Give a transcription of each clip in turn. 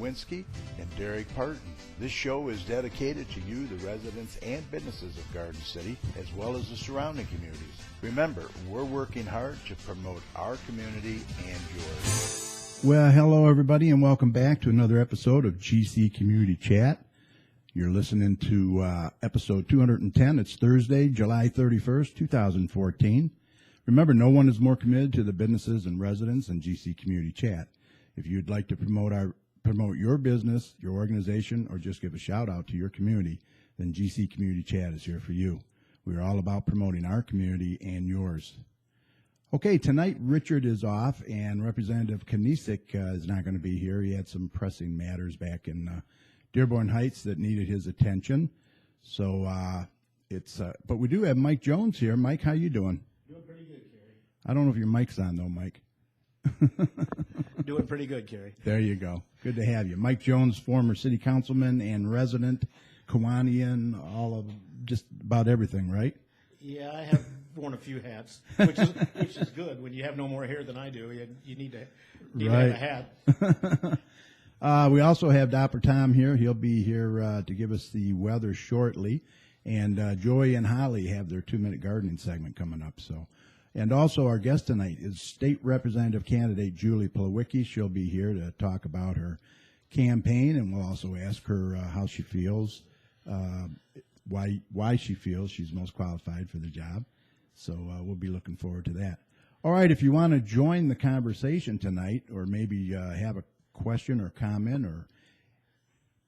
Plawecki and Derek Parton. This show is dedicated to you, the residents and businesses of Garden City, as well as the surrounding communities. Remember, we're working hard to promote our community and yours. Well, hello everybody, and welcome back to another episode of GC Community Chat. You're listening to episode 210. It's Thursday, July 31st, 2014. Remember, no one is more committed to the businesses and residents than GC Community Chat. If you'd like to promote your business, your organization, or just give a shout out to your community, then GC Community Chat is here for you. We're all about promoting our community and yours. Okay, tonight Richard is off, and Representative Kanisic is not going to be here. He had some pressing matters back in Dearborn Heights that needed his attention. So but we do have Mike Jones here. Mike, how you doing? Doing pretty good, Kerry. I don't know if your mic's on though, Mike. Doing pretty good, Kerry. There you go. Good to have you. Mike Jones, former city councilman and resident, Kiwanian, all of just about everything, right? Yeah, I have worn a few hats, which is good. When you have no more hair than I do, you need to have a hat. We also have Dr. Tom here. He'll be here to give us the weather shortly. And Joy and Holly have their 2-minute gardening segment coming up. And also our guest tonight is State Representative candidate Julie Plawecki. She'll be here to talk about her campaign, and we'll also ask her how she feels, why she feels she's most qualified for the job. So we'll be looking forward to that. All right, if you want to join the conversation tonight, or maybe have a question or comment, or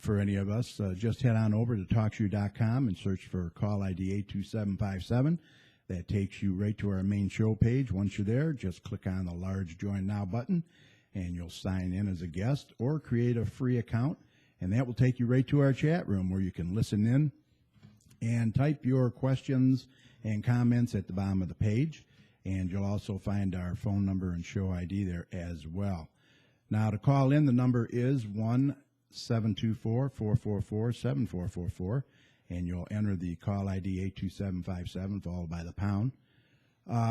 for any of us, just head on over to TalkShoe.com and search for call ID 82757. That takes you right to our main show page. Once you're there, just click on the large Join Now button, and you'll sign in as a guest or create a free account, and that will take you right to our chat room where you can listen in and type your questions and comments at the bottom of the page, and you'll also find our phone number and show ID there as well. Now, to call in, the number is 1-724-444-7444, and you'll enter the call ID 82757 followed by the pound.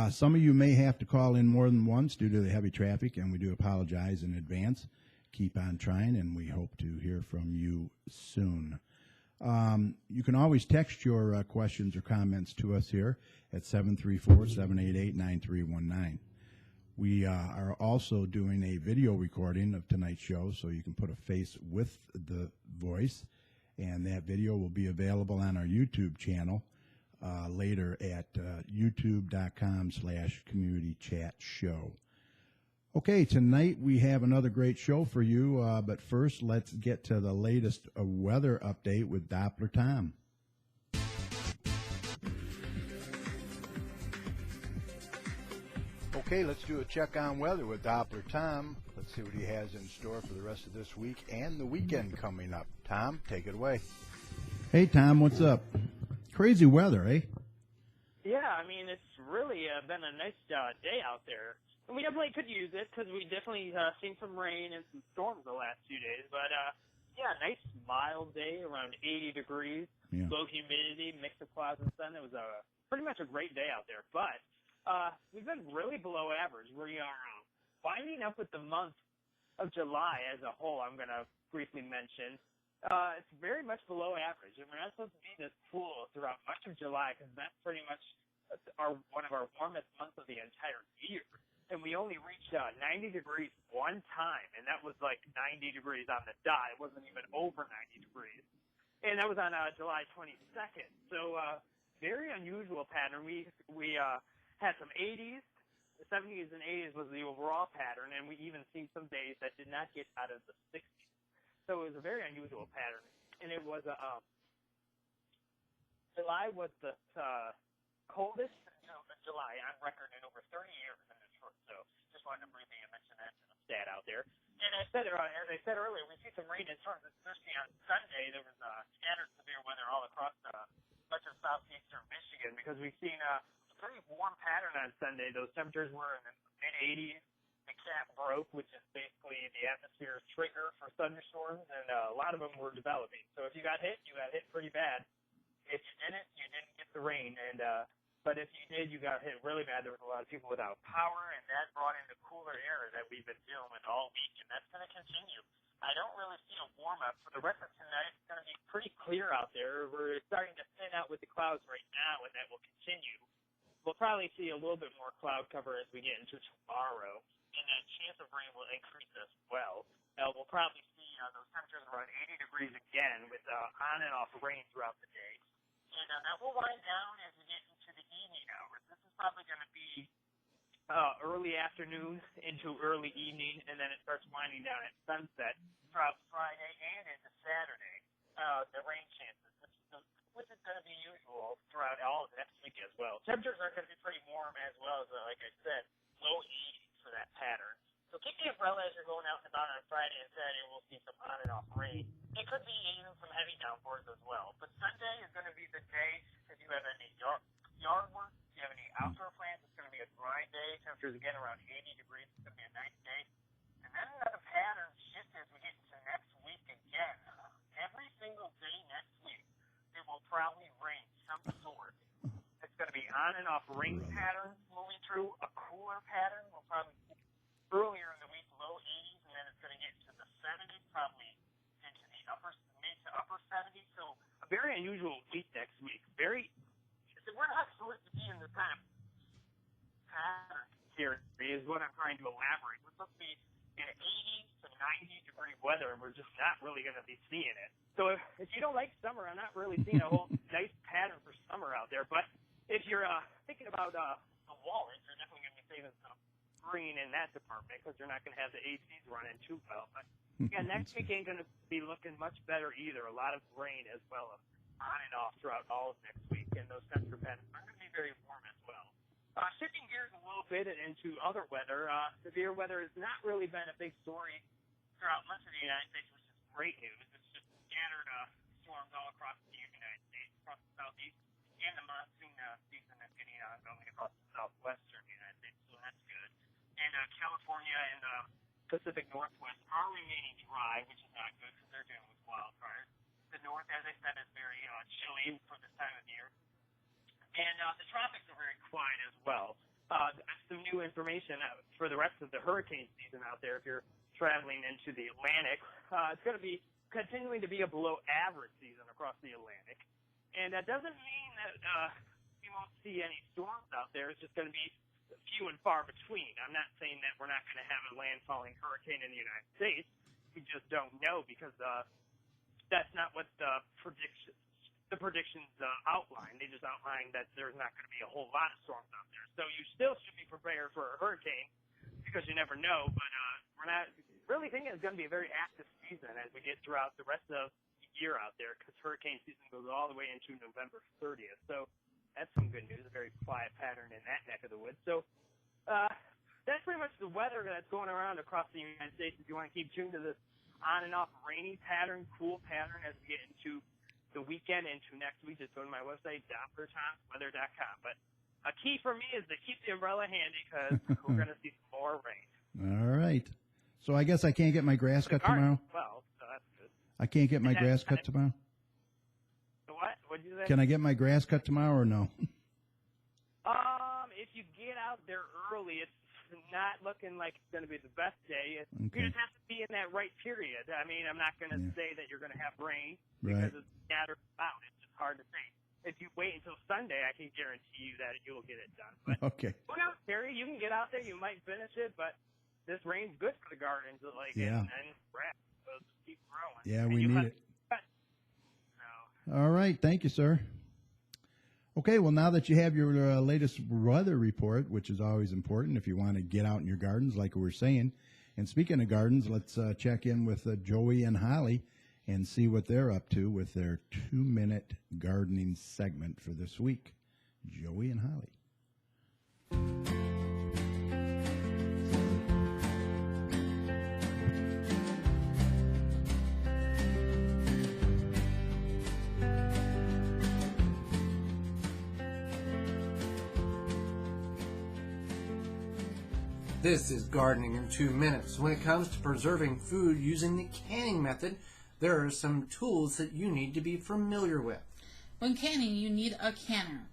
Some of you may have to call in more than once due to the heavy traffic, and we do apologize in advance. Keep on trying, and we hope to hear from you soon. You can always text your questions or comments to us here at 734-788-9319. We are also doing a video recording of tonight's show, so you can put a face with the voice, and that video will be available on our YouTube channel later at youtube.com/communitychatshow. Okay, tonight we have another great show for you, but first let's get to the latest weather update with Doppler Tom. Okay, let's do a check on weather with Doppler Tom. Let's see what he has in store for the rest of this week and the weekend coming up. Tom, take it away. Hey, Tom, what's up? Crazy weather, eh? Yeah, I mean, it's really been a nice day out there. And we definitely could use it because we definitely seen some rain and some storms the last few days. But, yeah, nice mild day, around 80 degrees, low humidity, mix of clouds and sun. It was pretty much a great day out there. But we've been really below average. We are winding up with the month of July as a whole, I'm going to briefly mention. It's very much below average. And we're not supposed to be this cool throughout much of July because that's pretty much one of our warmest months of the entire year. And we only reached 90 degrees one time, and that was like 90 degrees on the dot. It wasn't even over 90 degrees. And that was on July 22nd. So very unusual pattern. We had some 80s. The 70s and 80s was the overall pattern, and we even seen some days that did not get out of the 60s. So it was a very unusual pattern. And it was July was the coldest July on record in over 30 years in Detroit. So just wanted to briefly mention that stat out there. And as I said earlier, we see some rain and storms, especially on Sunday. There was scattered severe weather all across much of southeastern Michigan because we've seen a pretty warm pattern on Sunday. Those temperatures were in the mid-80s. The cap broke, which is basically the atmosphere's trigger for thunderstorms, and a lot of them were developing. So if you got hit pretty bad. If you didn't get the rain. And but if you did, you got hit really bad. There was a lot of people without power, and that brought in the cooler air that we've been dealing with all week, and that's going to continue. I don't really see a warm-up. For the rest of tonight, it's going to be pretty clear out there. We're starting to thin out with the clouds right now, and that will continue. We'll probably see a little bit more cloud cover as we get into tomorrow, and the chance of rain will increase as well. We'll probably see those temperatures around 80 degrees again with on and off rain throughout the day. And that will wind down as we get into the evening hours. This is probably going to be early afternoon into early evening, and then it starts winding down at sunset throughout Friday and into Saturday. The rain chances, which is going to be usual throughout all of next week as well. Temperatures are going to be pretty warm as well as, like I said, low 80s for that pattern. So keep the umbrella as you're going out and about on Friday and Saturday. We'll see some on and off rain. It could be even some heavy downpours as well. But Sunday is going to be the day if you have any yard work, if you have any outdoor plans, it's going to be a dry day. Temperatures again around 80 degrees. It's going to be a nice day. And then another pattern shift as we get into next week again. Every single day next week, it will probably rain some sort. It's going to be on and off rain patterns moving through. A cooler pattern will probably earlier in the week, low 80s, and then it's going to get to the 70s, probably into the mid to upper 70s. So a very unusual week next week. We're not supposed to be in this kind of pattern here is what I'm trying to elaborate. We're supposed to be in 80s to 90 degree weather, and we're just not really going to be seeing it. So if you don't like summer, I'm not really seeing a whole nice pattern for summer out there. But if you're thinking about the wallet, you're definitely going to be saving some green in that department because you're not going to have the ACs running too well. But again, next week ain't going to be looking much better either. A lot of rain as well as on and off throughout all of next week, and those temperature patterns are going to be very warm as well. Shifting gears a little bit into other weather, severe weather has not really been a big story throughout much of the United States, which is great news. It's just scattered storms all across the United States, across the southeast, and the monsoon season is getting ongoing across the southwestern United States, so that's good. And California and the Pacific Northwest are remaining dry, which is not good because they're dealing with wildfires. The north, as I said, is very chilly for this time of year. And the tropics are very quiet as well. Some new information for the rest of the hurricane season out there. If you're traveling into the Atlantic, it's going to be continuing to be a below average season across the Atlantic. And that doesn't mean that you won't see any storms out there. It's just going to be few and far between. I'm not saying that we're not going to have a landfalling hurricane in the United States. We just don't know because that's not what the predictions outline. They just outline that there's not going to be a whole lot of storms out there. So you still should be prepared for a hurricane because you never know. But we're not really thinking it's going to be a very active season as we get throughout the rest of the year out there because hurricane season goes all the way into November 30th. So that's some good news, a very quiet pattern in that neck of the woods. So that's pretty much the weather that's going around across the United States. If you want to keep tuned to this on and off rainy pattern, cool pattern as we get into the weekend, into next week, just go to my website, DopplerTomsWeather.com. But a key for me is to keep the umbrella handy because we're going to see some more rain. All right. So I guess I can't get my grass cut tomorrow? Well, so that's good. I can't get my grass cut tomorrow? What? What'd you say? Can I get my grass cut tomorrow or no? If you get out there early, it's not looking like it's going to be the best day. Okay. You just have to be in that right period. I mean, I'm not going to say that you're going to have rain Right. because it's scattered about. It's just hard to say. If you wait until Sunday, I can guarantee you that you will get it done. But Okay. who knows, Terry? You can get out there. You might finish it, but this rain's good for the gardens. Yeah. And grass. So just keep growing. Yeah, And we you need have- it. So, All right. Thank you, sir. Okay, well, now that you have your latest weather report, which is always important if you want to get out in your gardens, like we were saying. And speaking of gardens, let's check in with Joey and Holly and see what they're up to with their 2-minute gardening segment for this week. Joey and Holly. This is Gardening in 2 Minutes. When it comes to preserving food using the canning method, there are some tools that you need to be familiar with. When canning, you need a canner.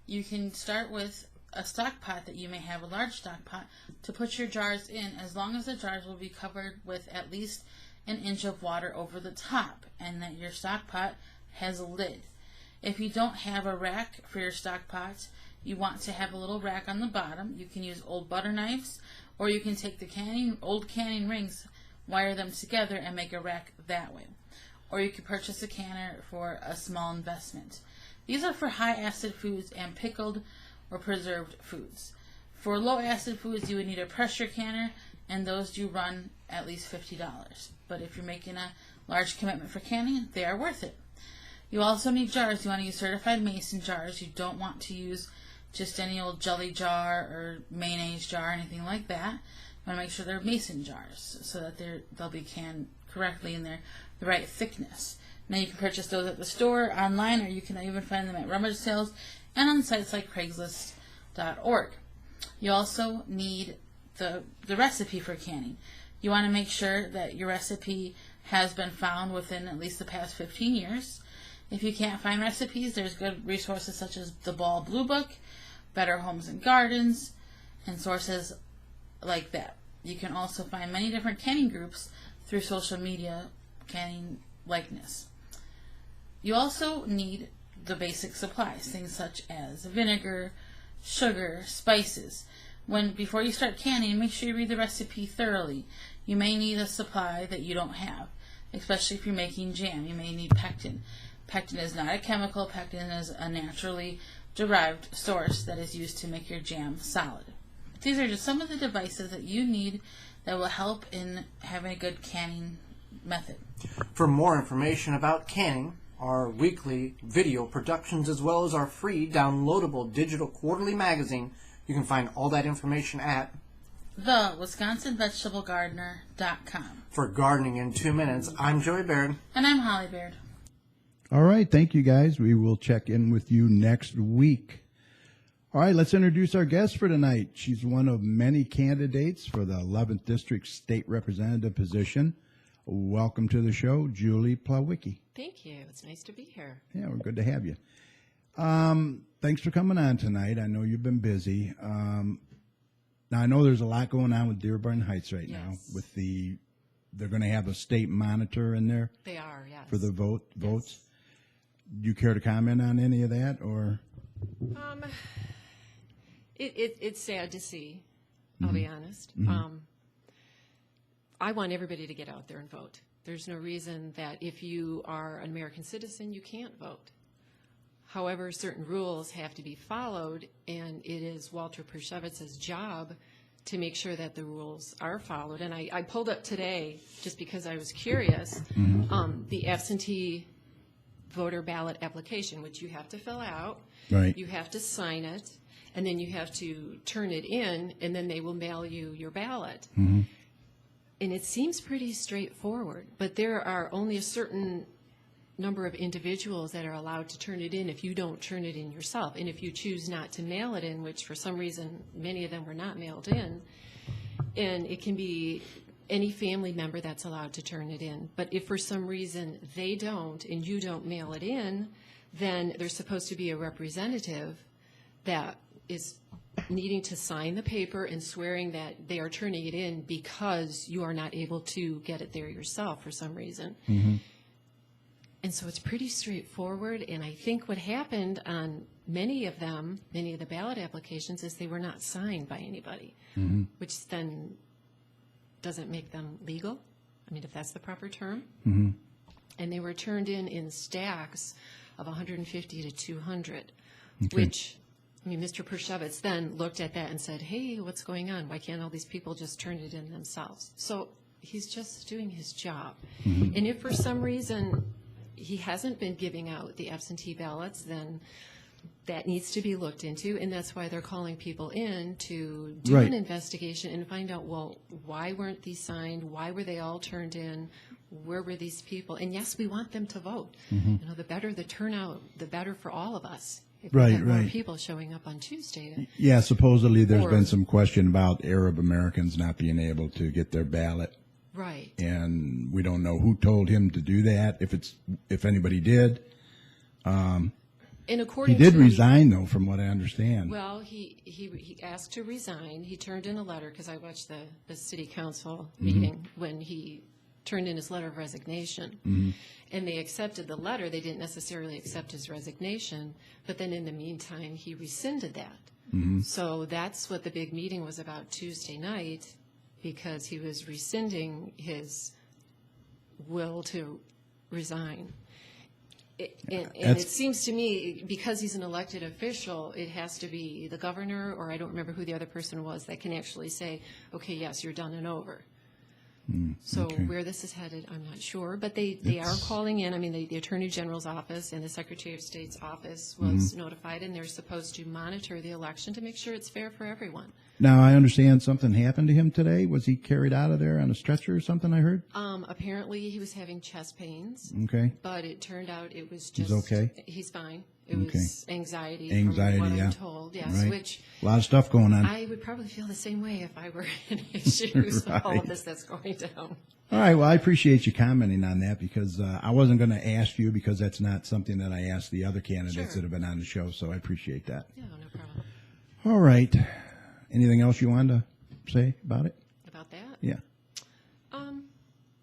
You can start with a stock pot that you may have, a large stock pot, to put your jars in, as long as the jars will be covered with at least an inch of water over the top, and that your stock pot has a lid. If you don't have a rack for your stock pot, you want to have a little rack on the bottom. You can use old butter knives, or you can take the old canning rings, wire them together, and make a rack that way. Or you can purchase a canner for a small investment. These are for high acid foods and pickled or preserved foods. For low acid foods, you would need a pressure canner, and those do run at least $50. But if you're making a large commitment for canning, they are worth it. You also need jars. You want to use certified mason jars. You don't want to use just any old jelly jar or mayonnaise jar or anything like that. You want to make sure they're mason jars so that they'll be canned correctly and they're the right thickness. Now you can purchase those at the store, online, or you can even find them at rummage sales and on sites like Craigslist.org. You also need the recipe for canning. You want to make sure that your recipe has been found within at least the past 15 years. If you can't find recipes, there's good resources such as the Ball Blue Book, Better Homes and Gardens, and sources like that. You can also find many different canning groups through social media canning likeness. You also need the basic supplies, things such as vinegar, sugar, spices. Before you start canning, make sure you read the recipe thoroughly. You may need a supply that you don't have, especially if you're making jam. You may need pectin. Pectin is not a chemical. Pectin is a naturally derived source that is used to make your jam solid. These are just some of the devices that you need that will help in having a good canning method. For more information about canning, our weekly video productions, as well as our free downloadable digital quarterly magazine, you can find all that information at thewisconsinvegetablegardener.com. For Gardening in 2 Minutes, I'm Joey Baird. And I'm Holly Baird. All right, thank you guys. We will check in with you next week. All right, let's introduce our guest for tonight. She's one of many candidates for the 11th District State Representative position. Welcome to the show, Julie Plawecki. Thank you. It's nice to be here. Yeah, we're good to have you. Thanks for coming on tonight. I know you've been busy. Now, I know there's a lot going on with Dearborn Heights right now. With they're going to have a state monitor in there. They are, yes. For the votes. Do you care to comment on any of that, or? It's sad to see. I'll be honest. I want everybody to get out there and vote. There's no reason that if you are an American citizen, you can't vote. However, certain rules have to be followed, and it is Walter Pershevitz's job to make sure that the rules are followed. And I pulled up today, just because I was curious, the absentee voter ballot application, which you have to fill out. Right. You have to sign it, and then you have to turn it in, and then they will mail you your ballot. And it seems pretty straightforward, but there are only a certain number of individuals that are allowed to turn it in if you don't turn it in yourself. And if you choose not to mail it in, which for some reason many of them were not mailed in, and it can be any family member that's allowed to turn it in. But if for some reason they don't and you don't mail it in, then there's supposed to be a representative that is needing to sign the paper and swearing that they are turning it in because you are not able to get it there yourself for some reason. And so it's pretty straightforward, and I think what happened on many of the ballot applications, is they were not signed by anybody, which then doesn't make them legal, I mean, if that's the proper term. And they were turned in stacks of 150 to 200, which, I mean, Mr. Pershevitz then looked at that and said, hey, what's going on? Why can't all these people just turn it in themselves? So he's just doing his job. And if for some reason he hasn't been giving out the absentee ballots, then that needs to be looked into, and that's why they're calling people in to do an investigation and find out, well, why weren't these signed? Why were they all turned in? Where were these people? And yes, we want them to vote. You know, the better the turnout, the better for all of us. If we have more people showing up on Tuesday. Yeah, supposedly there's been some question about Arab Americans not being able to get their ballot. Right. And we don't know who told him to do that, if anybody did. And according he did resign, though, from what I understand. Well, he asked to resign. He turned in a letter, because I watched the city council meeting when he turned in his letter of resignation. And they accepted the letter. They didn't necessarily accept his resignation, but then in the meantime, he rescinded that. So that's what the big meeting was about Tuesday night, because he was rescinding his will to resign. And it seems to me, because he's an elected official, it has to be the governor, or I don't remember who the other person was, that can actually say, okay, yes, you're done and over. So where this is headed, I'm not sure. But they are calling in. I mean, the Attorney General's office and the Secretary of State's office was notified, and they're supposed to monitor the election to make sure it's fair for everyone. Now, I understand something happened to him today. Was he carried out of there on a stretcher or something, I heard? Apparently, he was having chest pains. Okay. But it turned out it was just... He's okay? He's fine. It was anxiety, Anxiety, from what yeah. I'm told. Yes, Right. which... A lot of stuff going on. I would probably feel the same way if I were in his shoes with all Right. of this that's going down. All right. Well, I appreciate you commenting on that, because I wasn't going to ask you, because that's not something that I asked the other candidates Sure. that have been on the show. So I appreciate that. Yeah, no problem. All right. Anything else you wanted to say about it? About that? Yeah.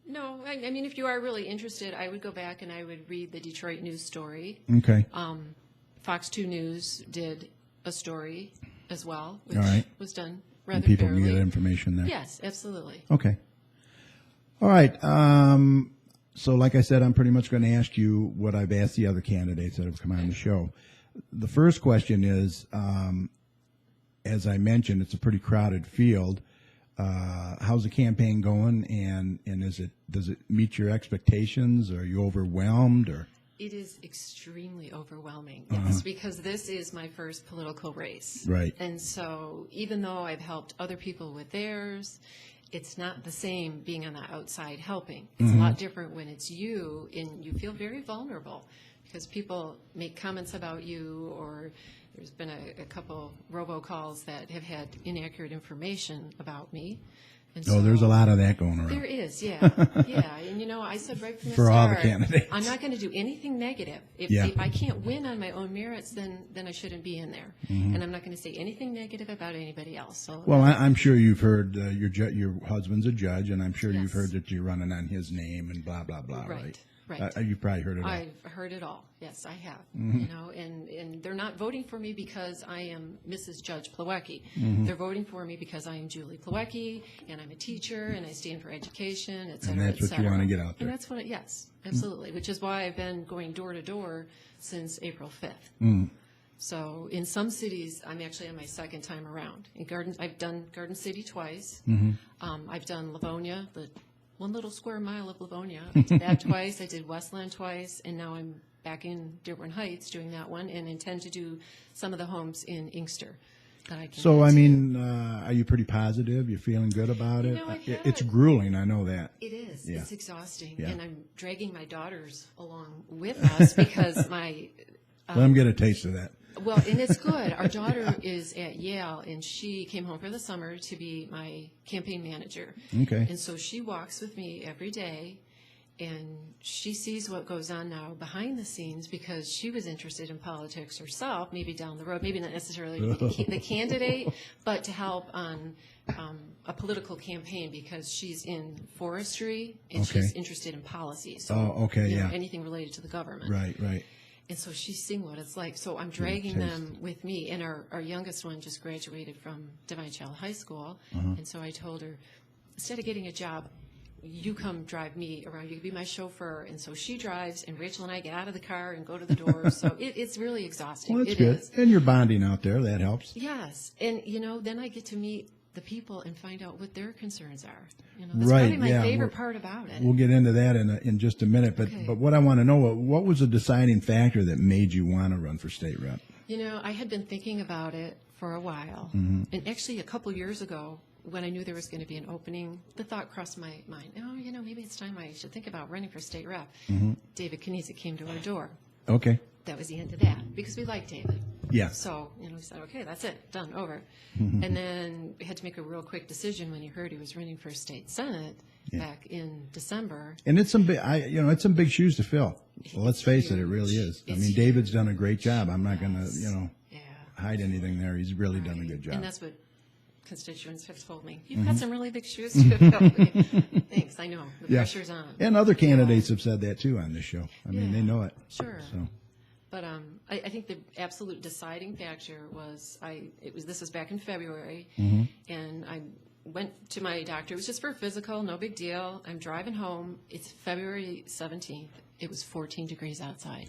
No, I mean, if you are really interested, I would go back and I would read the Detroit News story. Okay. Fox 2 News did a story as well, which All right. was done And rather people fairly. can get information there. Yes, absolutely. Okay. All right. So like I said, I'm pretty much going to ask you what I've asked the other candidates that have come on the show. The first question is, as I mentioned, it's a pretty crowded field. How's the campaign going, and does it meet your expectations? Are you overwhelmed, or? It is extremely overwhelming, yes, because this is my first political race. Right. And so even though I've helped other people with theirs, it's not the same being on the outside helping. It's a lot different when it's you, and you feel very vulnerable because people make comments about you, or there's been a couple robocalls that have had inaccurate information about me. And Oh, there's a lot of that going around. There is, yeah. Yeah, and I said right from the For start, all the candidates. I'm not going to do anything negative. If I can't win on my own merits, then I shouldn't be in there. And I'm not going to say anything negative about anybody else. So Well, I'm sure you've heard your husband's a judge, and I'm sure you've Yes. heard that you're running on his name and blah, blah, blah, right? Right. You've probably heard it all. I've heard it all. Yes, I have. And they're not voting for me because I am Mrs. Judge Plawecki. They're voting for me because I am Julie Plawecki, and I'm a teacher, and I stand for education, et cetera, And that's what you want to get out there. And that's what, yes, absolutely, which is why I've been going door to door since April 5th. So in some cities, I'm actually on my second time around. I've done Garden City twice. I've done Livonia, the 1 little square mile of Livonia. I did that twice. I did Westland twice, and now I'm back in Dearborn Heights doing that one, and intend to do some of the homes in Inkster. That I can So, get I to. mean, are you pretty positive? You're feeling good about it? I've It's had- grueling, I know that. It is. Yeah. It's exhausting, Yeah. and I'm dragging my daughters along with us because my Let them get a taste of that. Well, and it's good. Our daughter is at Yale, and she came home for the summer to be my campaign manager. Okay. And so she walks with me every day, and she sees what goes on now behind the scenes because she was interested in politics herself, maybe down the road, maybe not necessarily the candidate, but to help on a political campaign because she's in forestry and Okay. she's interested in policy. So, Oh, okay, yeah. anything related to the government. Right. And so she's seeing what it's like. So I'm dragging them with me. And our youngest one just graduated from Divine Child High School. And so I told her, instead of getting a job, you come drive me around. You can be my chauffeur. And so she drives, and Rachel and I get out of the car and go to the door. So it's really exhausting. Well, that's It good. is. And you're bonding out there. That helps. Yes. And, then I get to meet the people and find out what their concerns are. That's Right, probably my yeah, favorite part about it. We'll get into that in just a minute. But Okay. but what I want to know, what was the deciding factor that made you want to run for state rep? I had been thinking about it for a while. And actually, a couple years ago, when I knew there was going to be an opening, the thought crossed my mind, maybe it's time I should think about running for state rep. David Kniezek came to our door. Okay. That was the end of that, because we liked David. Yeah. So, we said, okay, that's it, done, over. And then we had to make a real quick decision when he heard he was running for state senate back in December. And it's some it's some big shoes to fill. Well, let's face it, it really is. I It's mean, David's done a great job. I'm not going Yes. to, Yeah. hide anything there. He's really done a good job. And that's what constituents have told me, you've got some really big shoes to fill. Thanks, I know. The pressure's on. And other candidates have said that too on this show. I mean, they know it. Sure. So. But I think the absolute deciding factor was this was back in February, and I went to my doctor. It was just for a physical, no big deal. I'm driving home. It's February 17th. It was 14 degrees outside.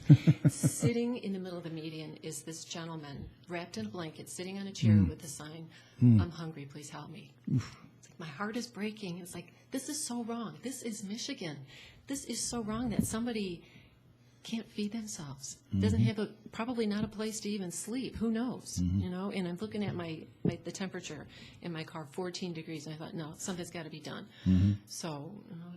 Sitting in the middle of the median is this gentleman wrapped in a blanket, sitting on a chair with the sign, "I'm hungry, please help me." It's like, my heart is breaking. It's like, this is so wrong. This is Michigan. This is so wrong that somebody can't feed themselves, doesn't have probably not a place to even sleep. Who knows? You know. And I'm looking at the temperature in my car, 14 degrees. And I thought, no, something's got to be done. So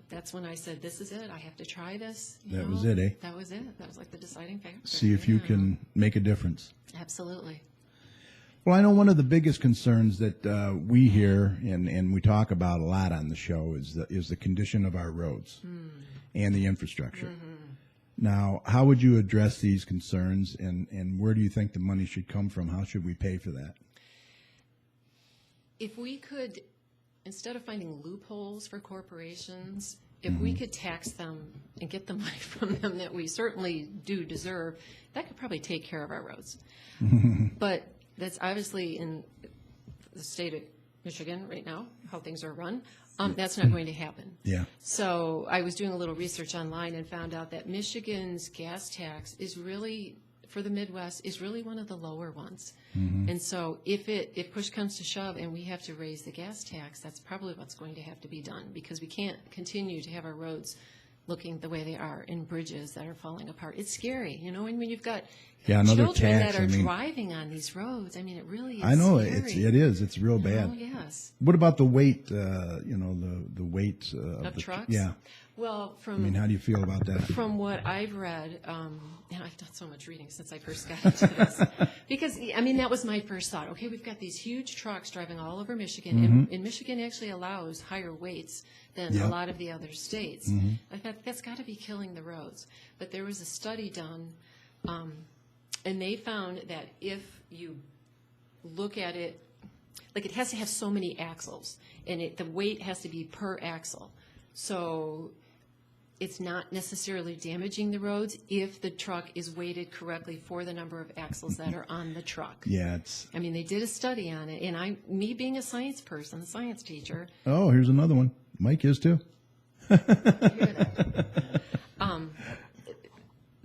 that's when I said, this is it. I have to try this. That was it, eh? That was it. That was like the deciding factor. See if you can make a difference. Absolutely. Well, I know one of the biggest concerns that we hear and we talk about a lot on the show is the condition of our roads and the infrastructure. Now, how would you address these concerns, and where do you think the money should come from? How should we pay for that? If we could, instead of finding loopholes for corporations, if we could tax them and get the money from them that we certainly do deserve, that could probably take care of our roads. But that's obviously in the state of Michigan right now, how things are run. That's not going to happen. Yeah. So I was doing a little research online and found out that Michigan's gas tax is really, for the Midwest, is really one of the lower ones. And so if push comes to shove and we have to raise the gas tax, that's probably what's going to have to be done, because we can't continue to have our roads looking the way they are, in bridges that are falling apart. It's scary, you know, and when you've got another children tax, that are driving on these roads, I mean, it really is I know scary. it is. It's real bad. Oh, yes. What about the weight? The weight Of the trucks? Yeah. Well, I mean, how do you feel about that? From what I've read, and I've done so much reading since I first got into this, because, I mean, that was my first thought. Okay, we've got these huge trucks driving all over Michigan, and Michigan actually allows higher weights than a lot of the other states. I thought, that's got to be killing the roads. But there was a study done, and they found that if you look at it, like, it has to have so many axles, and the weight has to be per axle. So it's not necessarily damaging the roads if the truck is weighted correctly for the number of axles that are on the truck. Yeah, I mean, they did a study on it, and me being a science person, a science teacher. Oh, here's another one. Mike is too.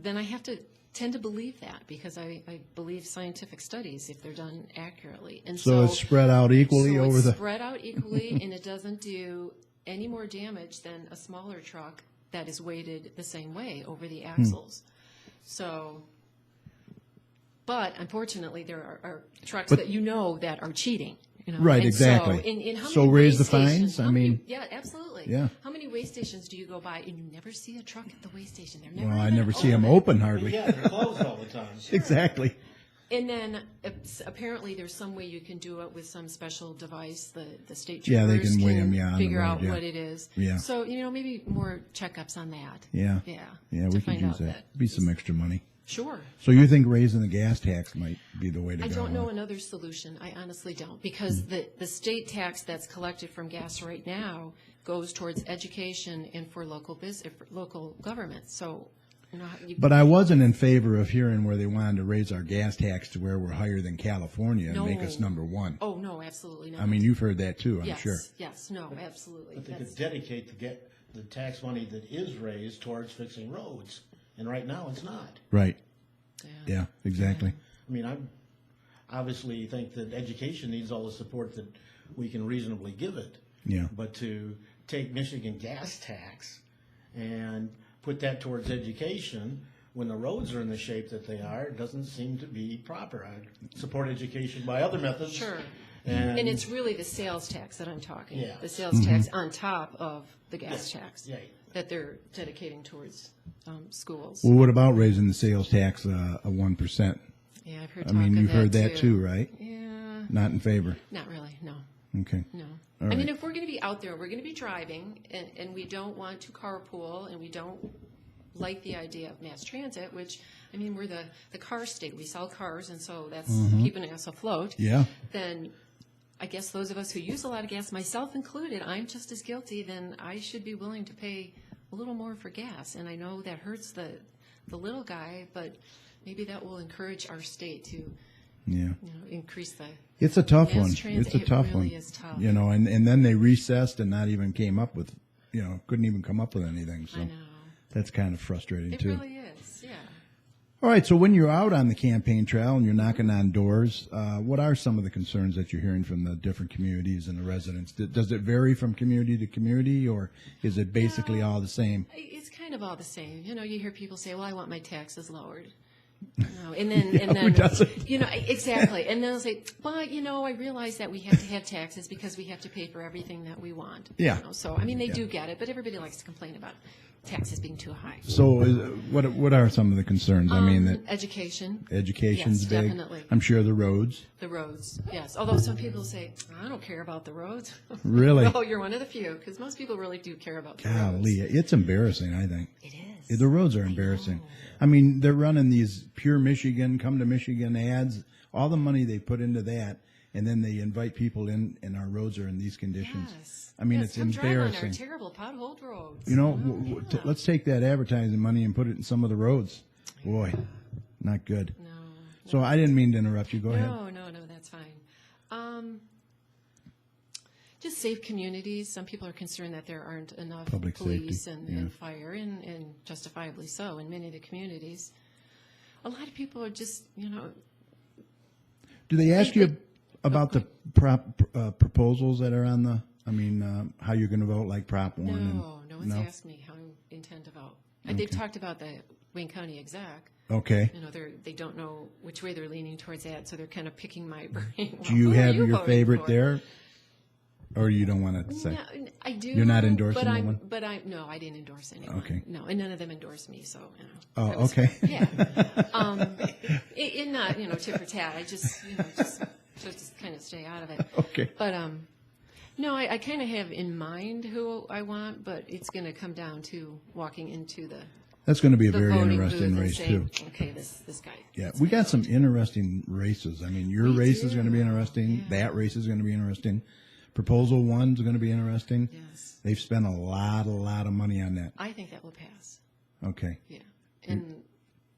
Then I have to tend to believe that, because I believe scientific studies if they're done accurately. And So it's spread out equally so over it's the. spread out equally, and it doesn't do any more damage than a smaller truck that is weighted the same way over the axles. So, but unfortunately, there are trucks that that are cheating. You know? Right, And exactly. So, how So many raise way the fines? stations- I how many- mean- yeah, absolutely. Yeah. How many way stations do you go by and you never see a truck at the way station? They're never. Well, I even never see them open hardly. Yeah, they're closed all the time. Exactly. And then apparently there's some way you can do it with some special device. The state Yeah, they troopers can weigh 'em, on the figure road, out yeah. what it is. Yeah. So maybe more checkups on that. Yeah. Yeah. Yeah, to we could find use out that. Be some extra money. Sure. So you think raising the gas tax might be the way to I go? don't know another solution. I honestly don't, because the state tax that's collected from gas right now goes towards education and for local government. So. But I wasn't in favor of hearing where they wanted to raise our gas tax to where we're higher than California and make us number one. Oh, no, absolutely not. I mean, you've heard that too, I'm yes, sure. Yes, no, absolutely. But they could dedicate the tax money that is raised towards fixing roads, and right now it's not. Right. Yeah, exactly. I mean, I obviously think that education needs all the support that we can reasonably give it. Yeah. But to take Michigan gas tax and put that towards education when the roads are in the shape that they are doesn't seem to be proper. I support education by other methods. Sure. And it's really the sales tax that I'm talking. Yeah. The sales tax on top of the gas tax Yeah. that they're dedicating towards schools. Well, what about raising the sales tax 1%? Yeah, I've heard I talk mean, of you've heard that too, right? Yeah, Not in favor. not really, no. Okay. No. All I mean, right. if we're going to be out there, we're going to be driving, and we don't want to carpool, and we don't like the idea of mass transit, which, I mean, we're the car state. We sell cars, and so that's keeping us afloat. Yeah. Then I guess those of us who use a lot of gas, myself included, I'm just as guilty, then I should be willing to pay a little more for gas. And I know that hurts the little guy, but maybe that will encourage our state to increase the It's a tough mass one. transit. It's a tough It really one. is tough. And then they recessed and not even came up with, couldn't even come up with anything. So I know. that's kind of frustrating It too. really is, yeah. All right, so when you're out on the campaign trail and you're knocking on doors, what are some of the concerns that you're hearing from the different communities and the residents? Does it vary from community to community, or is it basically all the same? It's kind of all the same. You hear people say, well, I want my taxes lowered. And then, who doesn't? Exactly. And then they'll say, but, I realize that we have to have taxes because we have to pay for everything that we want. Yeah. So, they do get it, but everybody likes to complain about taxes being too high. So what are some of the concerns? Education. Education's Yes, big. definitely. I'm sure the roads. The roads, yes. Although some people say, I don't care about the roads. Really? Oh, you're one of the few, because most people really do care about the Golly, roads. it's embarrassing, I think. It is. The roads are embarrassing. I mean, they're running these Pure Michigan, Come to Michigan ads, all the money they put into that, and then they invite people in, and our roads are in these conditions. Yes. I mean, Yes, it's come drive on our embarrassing. terrible potholed roads. Let's take that advertising money and put it in some of the roads. Boy, not good. No. So I didn't mean to interrupt you. Go ahead. No, that's fine. Just safe communities. Some people are concerned that there aren't enough Public police safety, and fire, and justifiably so in many of the communities. A lot of people are just, Do they ask you about the proposals that are on the? How you're going to vote, like Prop 1? no one's asked me how I intend to vote. They've talked about the Wayne County exec. Okay. They don't know which way they're leaning towards that, so they're kind of picking my brain. Do you Who are have your voting favorite for? there, or you don't want to say? No, I do. You're not endorsing but the one? But I didn't endorse anyone. Okay. No, and none of them endorsed me. So. Oh, I was- okay. Yeah. In not tit for tat. I just just kind of stay out of it. Okay. But no, I kind of have in mind who I want, but it's going to come down to walking into the That's going to be a the very voting interesting booth and race say, too. okay, this guy. Yeah, fits we my got some vote. interesting races. I mean, your We race is going to be do. interesting. Yeah. That race is going to be interesting. Proposal 1's going to be interesting. Yes, They've spent a lot of money on that. I think that will pass. Okay. Yeah, and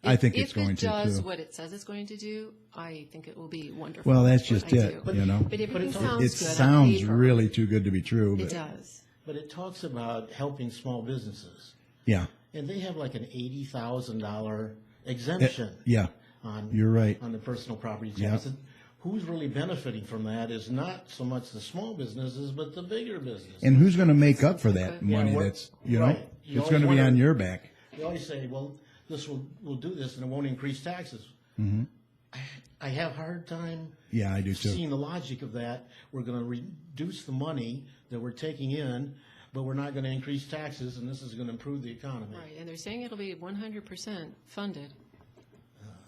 I think if it's going it to, does too. what it says it's going to do, I think it will be wonderful. Well, that's what just I it, do. you know. But everything it sounds It good on sounds paper. really too good to be true. It But does. But it talks about helping small businesses, yeah, and they have like an $80,000 exemption yeah, on you're right. on the personal property Yeah. tax. And who's really benefiting from that is not so much the small businesses, but the bigger businesses. And who's going to make up for that Yeah, money? what- That's you know, right. You it's going to always be on wonder- your back. They always say, well, this will do this and it won't increase taxes. Mm-hmm. I have a hard time Yeah, I do too. seeing the logic of that. We're going to reduce the money that we're taking in, but we're not going to increase taxes, and this is going to improve the economy. Right, and they're saying it'll be 100% funded.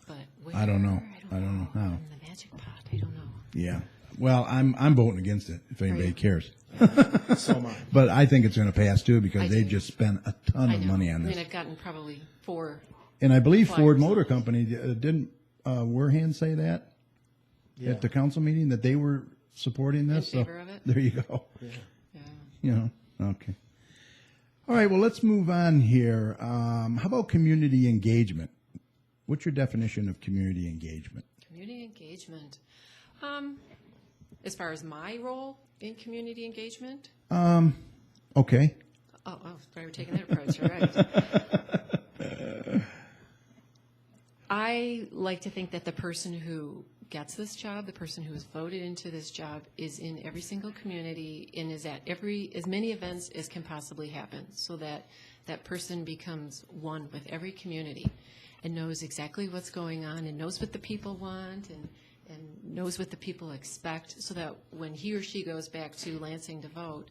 But where? I don't know. I don't know how. In the magic pot, I don't know. Yeah. Well, I'm voting against it if anybody you? cares. So am I. But I think it's going to pass too because I they do. just spent a ton I of know. money on I this. mean, I've gotten probably 4. And I believe Ford flyers. Motor Company didn't Warhan say that Yeah. at the council meeting that they were supporting this. In favor of it? There you go. Yeah. Yeah. You know. Okay. All right. Well, let's move on here. How about community engagement? What's your definition of community engagement? Community engagement. As far as my role in community engagement, Okay. oh, sorry, we're taking that approach, all right. I like to think that the person who gets this job, the person who is voted into this job, is in every single community and is at as many events as can possibly happen, so that that person becomes one with every community and knows exactly what's going on and knows what the people want and knows what the people expect, so that when he or she goes back to Lansing to vote,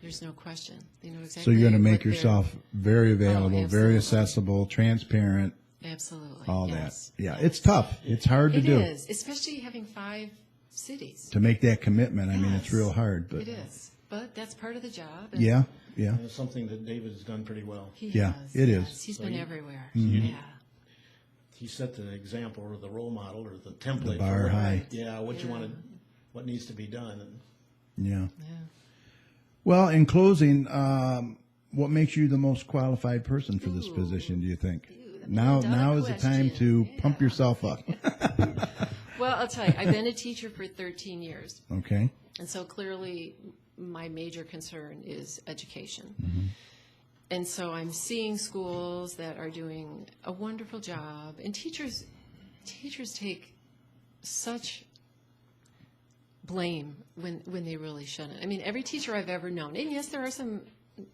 there's no question. They know exactly. So you're going to make what they're- yourself very available, very absolutely. accessible, transparent, Absolutely. all yes. that. Yeah, it's tough. It's hard to It do. is, especially having 5 cities. To make that commitment. I mean, it's Yes. real hard, but It is, but that's part of the job. and yeah, yeah. It's something that David has done pretty well. He Yeah, has, it is. yes. He's So been you- everywhere. Mm-hmm. Yeah. He set the example or the role model or the template. bar for, high. Yeah, what you Yeah. want to what needs to be done. And Yeah. Well, in closing, what makes you the most qualified person for this position, do you think? Now is the time to pump yourself up. Well, I'll tell you, I've been a teacher for 13 years. Okay. And so clearly my major concern is education. Mm-hmm. And so I'm seeing schools that are doing a wonderful job, and teachers take such blame when they really shouldn't. I mean, every teacher I've ever known, and yes, there are some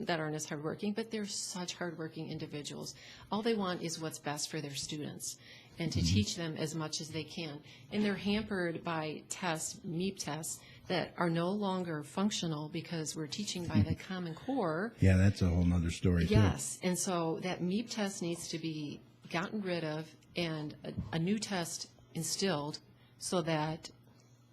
that aren't as hardworking, but they're such hardworking individuals. All they want is what's best for their students and to teach them as much as they can. And they're hampered by tests, MEP tests, that are no longer functional because we're teaching by the Common Core. Yeah, that's a whole nother story, too. Yes, and so that MEP test needs to be gotten rid of and a new test instilled so that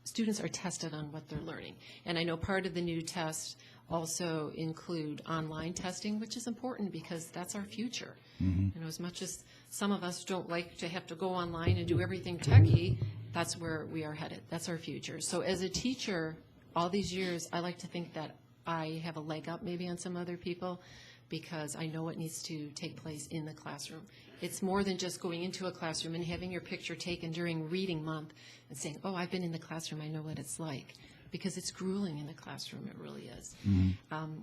students are tested on what they're learning. And I know part of the new test also include online testing, which is important because that's our future. You know, as much as some of us don't like to have to go online and do everything techie, that's where we are headed. That's our future. So as a teacher, all these years, I like to think that I have a leg up maybe on some other people because I know what needs to take place in the classroom. It's more than just going into a classroom and having your picture taken during reading month and saying, oh, I've been in the classroom, I know what it's like. Because it's grueling in the classroom, it really is.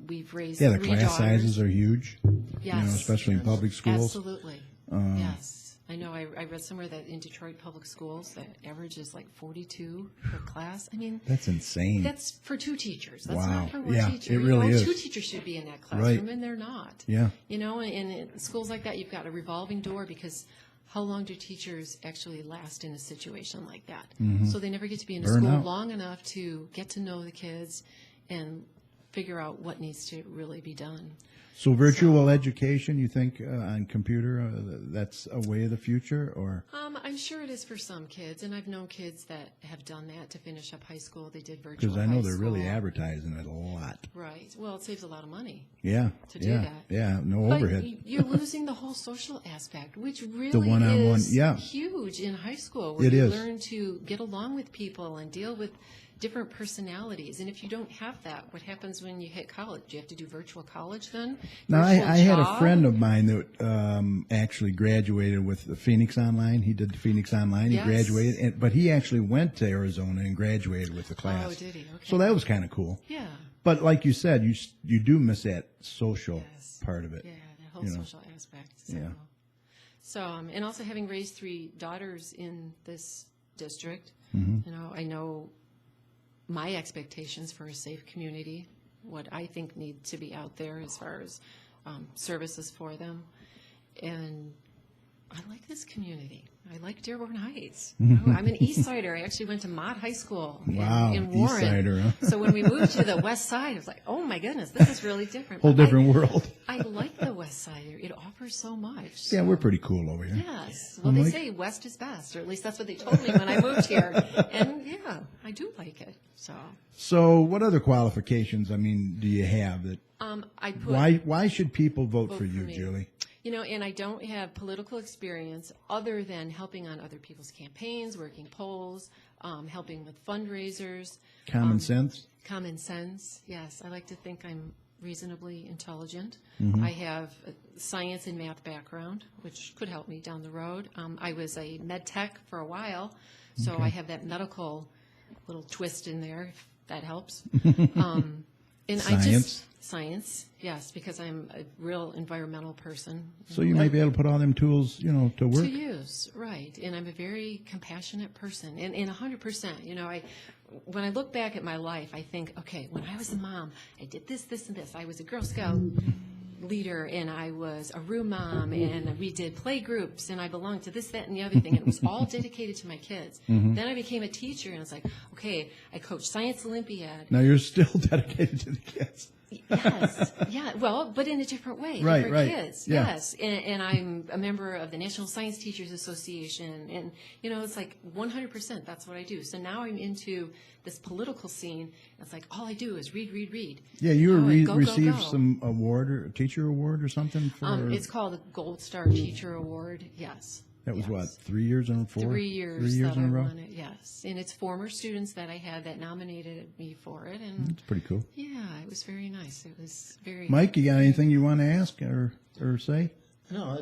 We've raised Yeah, the 3 class daughters. sizes are huge, Yes. you know, especially in public schools. Absolutely. Yes. I know I read somewhere that in Detroit public schools, the average is like 42 per class. I mean, That's insane. that's for 2 teachers. That's Wow. not for one Yeah, teacher. it really You know, is. 2 teachers should be in that classroom, Right. and they're not. Yeah. You know, and in schools like that, you've got a revolving door because how long do teachers actually last in a situation like that? So they never get to be in a Burn school out. long enough to get to know the kids and figure out what needs to really be done. So virtual education, you think, on computer, that's a way of the future, or? I'm sure it is for some kids, and I've known kids that have done that to finish up high school. They did virtual Because I know high they're really school. advertising it a lot. Right. Well, it saves a lot of money. Yeah. To do yeah, that. Yeah, no But overhead. you're losing the whole social aspect, which really one-on-one, is yeah. huge in high school, where It you is. learn to get along with people and deal with different personalities. And if you don't have that, what happens when you hit college? Do you have to do virtual college then? Now, I Virtual had a job? friend of mine that actually graduated with the Phoenix Online. He did the Phoenix Online. He Yes. graduated, but he actually went to Arizona and graduated with the class. Oh, did he? Okay. So that was kind of cool. Yeah. But like you said, you do miss that social Yes. part of it. Yeah, that whole You know. social aspect. So. Yeah. So, and also having raised 3 daughters in this district, Mm-hmm. you know, I know my expectations for a safe community, what I think need to be out there as far as services for them. And I like this community. I like Dearborn Heights. You know, I'm an East Sider. I actually went to Mott High School Wow, in East Warren. Sider, huh? So when we moved to the West Side, I was like, oh my goodness, this is really different. Whole But different world. I like the West Side. It offers so much. Yeah, we're pretty cool over here. Yes. Well, I'm they like- say West is best, or at least that's what they told me when I moved here. And yeah, I do like it. So So, what other qualifications? I mean, do you have that? I put Why should people vote Vote for for you, me. Julie? You know, and I don't have political experience other than helping on other people's campaigns, working polls, helping with fundraisers. Common sense. Common sense, yes. I like to think I'm reasonably intelligent. Mm-hmm. I have a science and math background, which could help me down the road. I was a med tech for a while, so I have that medical little twist in there, if that helps. And science, yes, because I'm a real environmental person. So you might be able to put all them tools, to work. To use, right. And I'm a very compassionate person. And 100%, you know, when I look back at my life, I think, okay, when I was a mom, I did this, this, and this. I was a Girl Scout leader, and I was a room mom, and we did play groups, and I belonged to this, that, and the other thing. And it was all dedicated to my kids. Then I became a teacher, and it's like, okay, I coached Science Olympiad. Now you're still dedicated to the kids. Yes, yeah. Well, but in a different way. Right, different right. kids. Yeah. Yes, and I'm a member of the National Science Teachers Association, and you know, it's like 100%. That's what I do. So now I'm into this political scene. It's like all I do is read. Yeah, you received go. some award or teacher award or something for. It's called the Gold Star Teacher Award. Yes. That was Yes. what, 3 years in a 3 years. 3 years that in a I row? won it, yes. And it's former students that I had that nominated me for it. And That's pretty cool. yeah, it was very nice. It was very. Mike, you got anything you want to ask or say? No,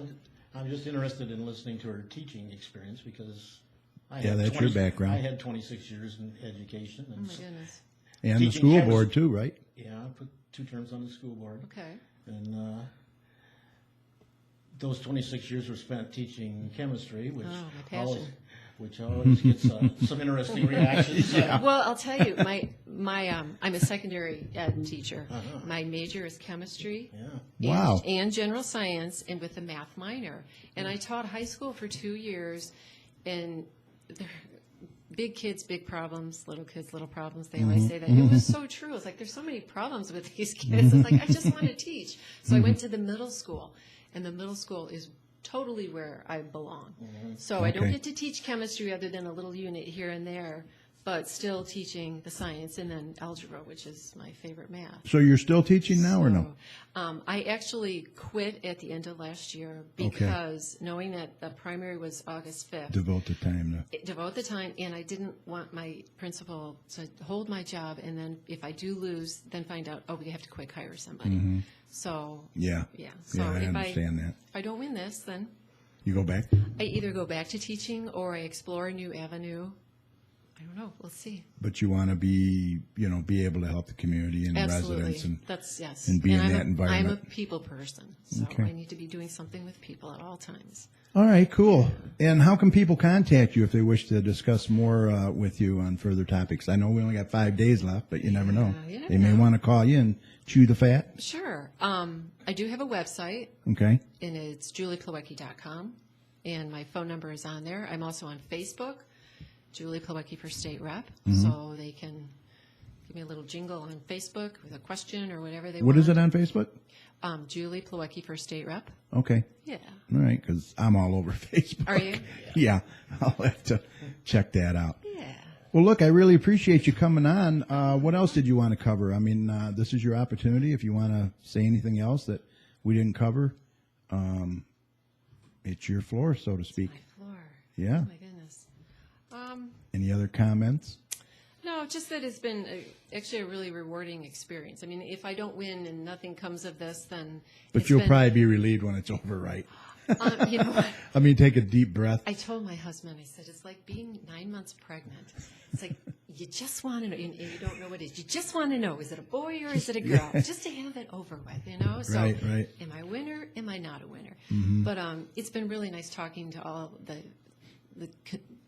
I'm just interested in listening to her teaching experience because I Yeah, had that's your background. I had 26 years in education. Oh And my goodness. And the Teaching school chemistry. board too, right? Yeah, I put 2 terms on the school board. Okay. And those 26 years were spent teaching chemistry, which Oh, my passion. always gets some interesting reactions. Well, I'll tell you, I'm a secondary ed teacher. Uh-huh. My major is chemistry. Yeah. Wow. And general science, and with a math minor. And I taught high school for 2 years, and they're big kids, big problems, little kids, little problems. They always say that. It was so true. It's like, there's so many problems with these kids. It's like, I just want to teach. So I went to the middle school, and the middle school is totally where I belong. So I don't Okay. get to teach chemistry other than a little unit here and there, but still teaching the science, and then algebra, which is my favorite math. So you're still teaching now or no? So, I actually quit at the end of last year because knowing that the primary was August 5th, Devote the time to. devote the time, and I didn't want my principal to hold my job, and then if I do lose, then find out, oh, we have to quick hire somebody. So, Yeah. yeah. So Yeah, I if understand that. if I don't win this, then You go back? I either go back to teaching or I explore a new avenue. I don't know. We'll see. But you want to be able to help the community and Absolutely. residents and That's yes. and be in I'm that environment. I'm a people person, so Okay. I need to be doing something with people at all times. All right, cool. And how can people contact you if they wish to discuss more with you on further topics? I know we only got 5 days left, but you never know. you never They may know. want to call you and chew the fat. Sure. I do have a website, Okay. and it's julieplawecki.com, and my phone number is on there. I'm also on Facebook, Julie Plawecki for State Rep, Mm-hmm. so they can give me a little jingle on Facebook with a question or whatever they What want. is it on Facebook? Julie Plawecki for State Rep. Okay. Yeah. All right, because I'm all over Facebook. Are you? Yeah. I'll have to check that out. Yeah. Well, look, I really appreciate you coming on. What else did you want to cover? I mean, this is your opportunity. If you want to say anything else that we didn't cover, it's your floor, so to speak. My floor. Yeah. Oh my goodness. Any other comments? No, just that it's been actually a really rewarding experience. I mean, if I don't win and nothing comes of this, then. But it's you'll been- probably be relieved when it's over, right? You know what? I mean, take a deep breath. I told my husband, I said, it's like being 9 months pregnant. It's like, you just want to know, and you don't know what it is. You just want to know, is it a boy or is it a girl? Just to have it over with, you know? So, Right, right. am I a winner? Am I not a winner? Mm-hmm. But it's been really nice talking to all the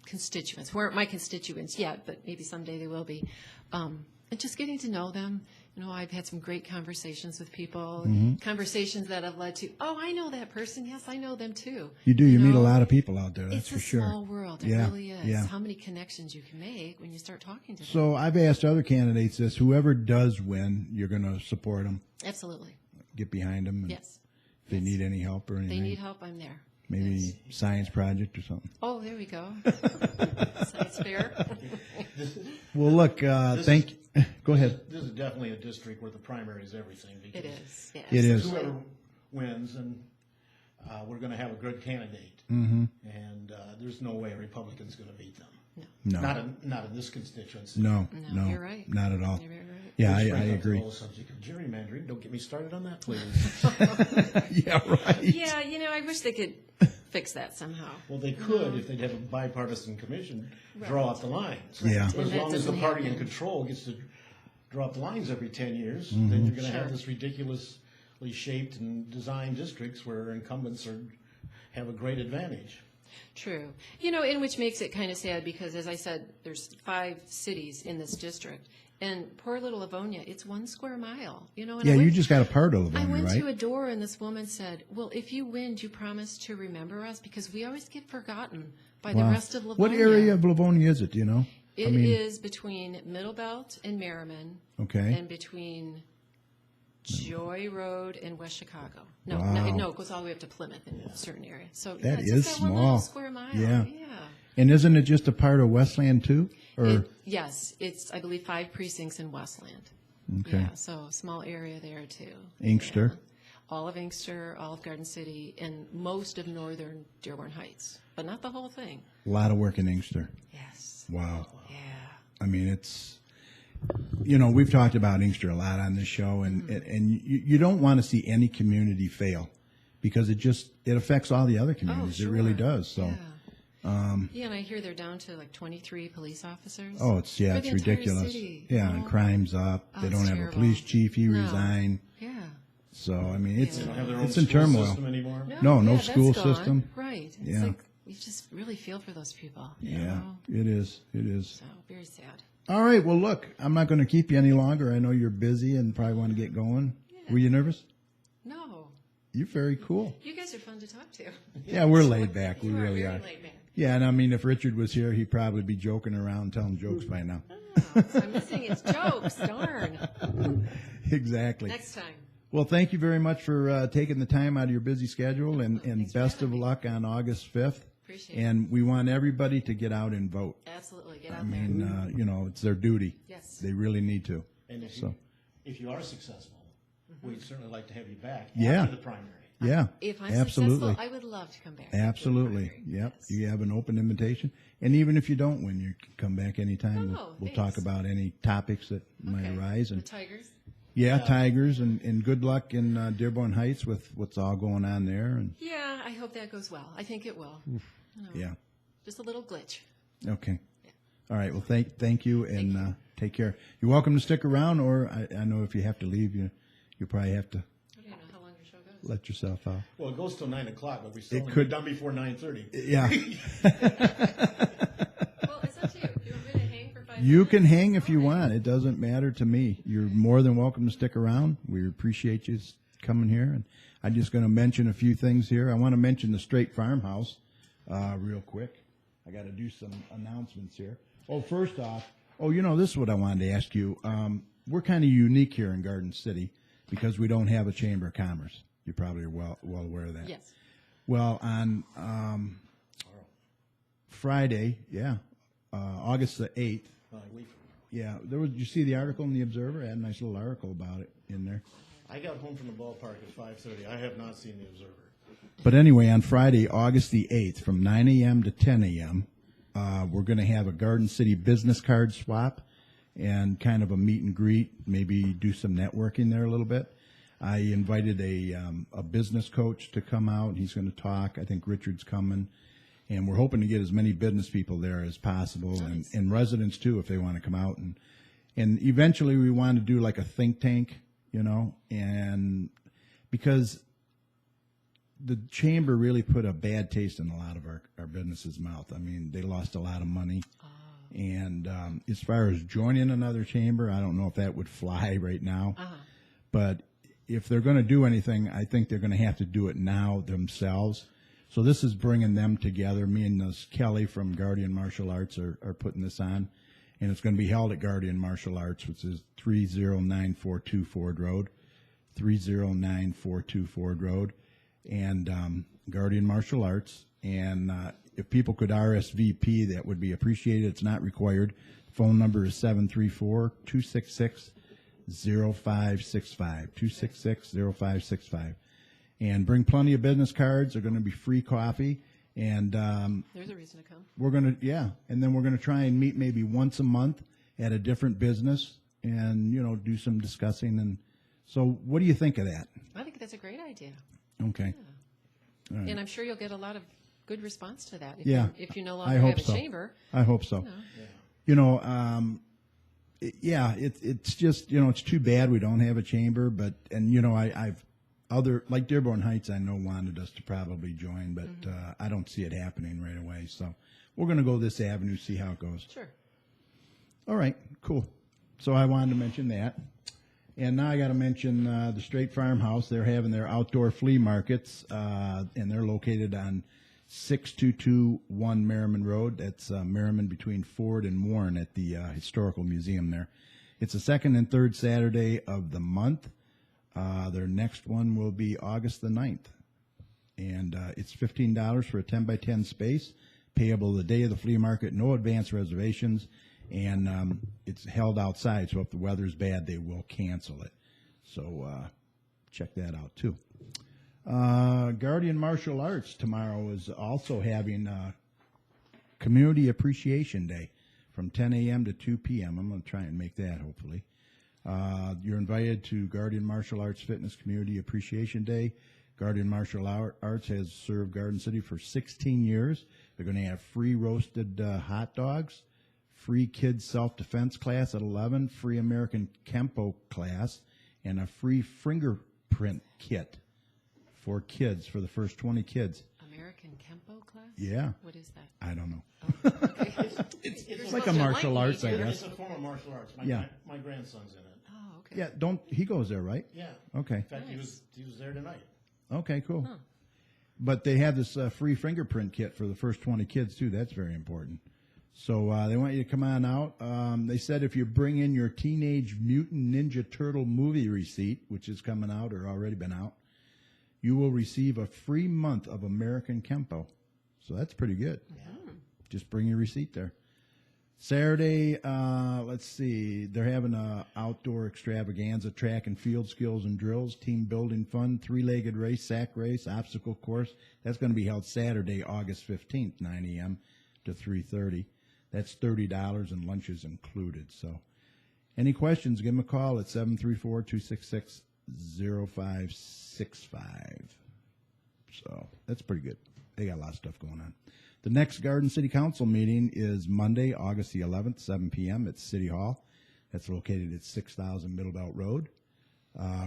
constituents, who aren't my constituents yet, but maybe someday they will be. And just getting to know them. You know, I've had some great conversations with people, Mm-hmm. conversations that have led to, oh, I know that person. Yes, I know them too. You do. You meet a know, lot of people out there, that's it's for a sure. small world. It Yeah, really is. yeah. How many connections you can make when you start talking to them. So I've asked other candidates this. Whoever does win, you're going to support them, Absolutely. get behind them. And Yes. If they need any help or If anything. they need help, I'm there. Maybe Yes. science project or something. Oh, there we go. Science fair. Well, look, thank you. Go ahead. This is definitely a district where the primary is everything. It Because is. Yes. It is. whoever wins, and we're going to have a good candidate. Mm-hmm. And there's no way a Republican's going to beat them. No. Not in this constituency. No, No, no, you're right. not at all. You're right. Yeah, Which I brings up the agree. whole subject of gerrymandering. Don't get me started on that, please. Yeah, right. Yeah, you know, I wish they could fix that somehow. Well, they could if they'd have a bipartisan commission draw out the lines. Yeah. But as And that long as the doesn't party in happen. control gets to draw out the lines every 10 years, Mm-hmm. then you're going to Sure. have this ridiculously shaped and designed districts where incumbents have a great advantage. True. You know, in which makes it kind of sad because, as I said, there's 5 cities in this district. And poor little Livonia, it's 1 square mile. You know, and Yeah, I you went, just got a part of I Livonia, went right? to a door and this woman said, well, if you win, do you promise to remember us? Because we always get forgotten by the Wow. rest of Livonia. What area of Livonia is it, do you know? It is between Middle Belt and Merriman. Okay. And between Joy Road and West Chicago. No, Wow. no, it goes all the way up to Plymouth in a certain area. So That it's is just that 1 small. little square mile. Yeah. Yeah. And isn't it just a part of Westland too? Or Yes, it's, I believe, 5 precincts in Westland. Okay. Yeah, so small area there too. Inkster? all of Inkster, all of Garden City, and most of northern Dearborn Heights, but not the whole thing. A lot of work in Inkster. Yes. Wow. Yeah. I mean, it's, we've talked about Inkster a lot on this show, and you don't want to see any community fail because it affects all the other communities. Sure. It really does. So. Yeah. Yeah, and I hear they're down to like 23 police officers. Oh, it's for the entire ridiculous. city. Yeah, and crime's up. They it's don't have terrible. a police chief. He No. resigned. Yeah. So I mean, it's They don't have their own it's in school turmoil. system anymore. No that's school gone. system. Right. It's Yeah. like you just really feel for those people. you Yeah, know? it is. It is. So very sad. All right. Well, look, I'm not going to keep you any longer. I know you're busy and probably want to get going. Were you nervous? No. You're very cool. You guys are fun to talk to. Yeah, we're laid back. We You really very are. laid back. Yeah, and I mean, if Richard was here, he'd probably be joking around, telling jokes by now. Oh, so I'm missing his jokes. Darn. Exactly. Next time. Well, thank you very much for taking the time out of your busy schedule, and Thanks for best of having me. luck on August 5th. Appreciate it. And we want everybody to get out and vote. Absolutely. Get out I mean, there. it's their duty. Yes. They really need to. And if you are successful, we'd certainly like to have you back Yeah. after the primary. Yeah, If I'm absolutely. successful, I would love to come back. Absolutely. Primary. Yep. Yes. You have an open invitation. And even if you don't win, you can come back anytime. Oh, we'll thanks. talk about any topics that might Okay. arise. The And Tigers. yeah, Tigers, and good luck in Dearborn Heights with what's all going on there. And Yeah, I hope that goes well. I think it will. yeah. Just a little glitch. Okay. All right. Well, thank you, and take care. You're welcome to stick around, or I know if you have to leave, you probably have to I don't know how long your show goes. let yourself out. Well, it goes till 9 o'clock, but we still It only could- be done before 9:30. Yeah. Well, it's up to you. You want me to hang for 5 minutes? You can hang if you want. It doesn't matter to me. You're more than welcome to stick around. We appreciate you coming here. And I'm just going to mention a few things here. I want to mention the Straight Farmhouse real quick. I got to do some announcements here. Oh, first off, this is what I wanted to ask you. We're kind of unique here in Garden City because we don't have a Chamber of Commerce. You probably are well aware of that. Yes. Well, on Friday, August the 8th, Like we- yeah, did you see the article in the Observer? I had a nice little article about it in there. I got home from the ballpark at 5:30. I have not seen the Observer. But anyway, on Friday, August the 8th, from 9 a.m. to 10 a.m., we're going to have a Garden City business card swap and kind of a meet and greet, maybe do some networking there a little bit. I invited a business coach to come out, and he's going to talk. I think Richard's coming. And we're hoping to get as many business people there as possible, and residents too, if they want to come out. And eventually we want to do like a think tank, and because the chamber really put a bad taste in a lot of our businesses' mouth. I mean, they lost a lot of money. And as far as joining another chamber, I don't know if that would fly right now. But if they're going to do anything, I think they're going to have to do it now themselves. So this is bringing them together. Me and Kelly from Guardian Martial Arts are putting this on. And it's going to be held at Guardian Martial Arts, which is 309424 Ford Road. 309424 Ford Road. And Guardian Martial Arts. And if people could RSVP, that would be appreciated. It's not required. Phone number is 734-266-0565. 266-0565. And bring plenty of business cards. They're going to be free coffee. And There's a reason to come. we're going to, and then we're going to try and meet maybe once a month at a different business and, do some discussing. And so what do you think of that? I think that's a great idea. Okay. And I'm sure you'll get a lot of good response to that. Yeah. If you no I longer hope have a so. chamber. I hope so. It's just, it's too bad we don't have a chamber, but, I've like Dearborn Heights, I know wanted us to probably join, but I don't see it happening right away. So we're going to go this avenue, see how it goes. Sure. All right, cool. So I wanted to mention that. And now I got to mention the Straight Farmhouse. They're having their outdoor flea markets, and they're located on 6221 Merriman Road. That's Merriman between Ford and Warren at the Historical Museum there. It's the second and third Saturday of the month. Their next one will be August the 9th. And it's $15 for a 10 by 10 space, payable the day of the flea market, no advance reservations. And it's held outside, so if the weather's bad, they will cancel it. So check that out too. Guardian Martial Arts tomorrow is also having Community Appreciation Day from 10 a.m. to 2 p.m. I'm going to try and make that, hopefully. You're invited to Guardian Martial Arts Fitness Community Appreciation Day. Guardian Martial Arts has served Garden City for 16 years. They're going to have free roasted hot dogs, free kids self-defense class at 11, free American Kempo class, and a free fingerprint kit for kids, for the first 20 kids. American Kempo class? Yeah. What is that? I don't know. Oh, okay. It's like a martial arts, I guess. It's a form of martial arts. Yeah. My grandson's in it. Oh, okay. Yeah, he goes there, right? Yeah. Okay. In fact, Nice. he was there tonight. Okay, cool. Huh. But they have this free fingerprint kit for the first 20 kids, too. That's very important. So they want you to come on out. They said if you bring in your Teenage Mutant Ninja Turtle movie receipt, which is coming out or already been out, you will receive a free month of American Kempo. So that's pretty good. Yeah. Just bring your receipt there. Saturday, let's see, they're having a outdoor extravaganza, track and field skills and drills, team building fun, three-legged race, sack race, obstacle course. That's going to be held Saturday, August 15th, 9 a.m. to 3:30. That's $30 and lunch is included. So any questions, give them a call at 734-266-0565. So that's pretty good. They got a lot of stuff going on. The next Garden City Council meeting is Monday, August the 11th, 7 p.m. at City Hall. That's located at 6000 Middle Belt Road.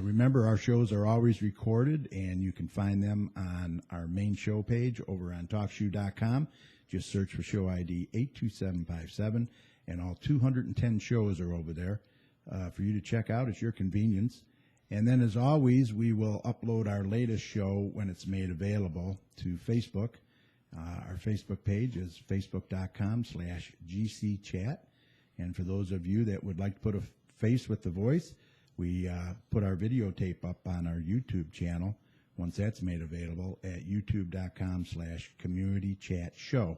Remember, our shows are always recorded, and you can find them on our main show page over on TalkShoe.com. Just search for show ID 82757, and all 210 shows are over there for you to check out at your convenience. And then, as always, we will upload our latest show when it's made available to Facebook. Our Facebook page is facebook.com/GCChat. And for those of you that would like to put a face with the voice, we put our videotape up on our YouTube channel once that's made available at youtube.com/communitychatshow.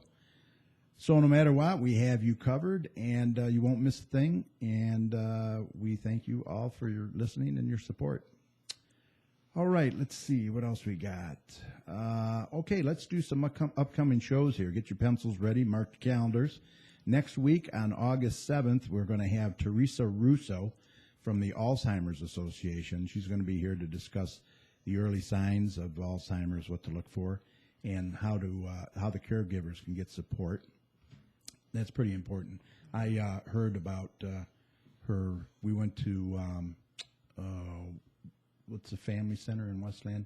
So no matter what, we have you covered, and you won't miss a thing. And we thank you all for your listening and your support. All right, let's see what else we got. Okay, let's do some upcoming shows here. Get your pencils ready, mark the calendars. Next week on August 7th, we're going to have Teresa Russo from the Alzheimer's Association. She's going to be here to discuss the early signs of Alzheimer's, what to look for, and how the caregivers can get support. That's pretty important. I heard about her. We went to what's the family center in Westland?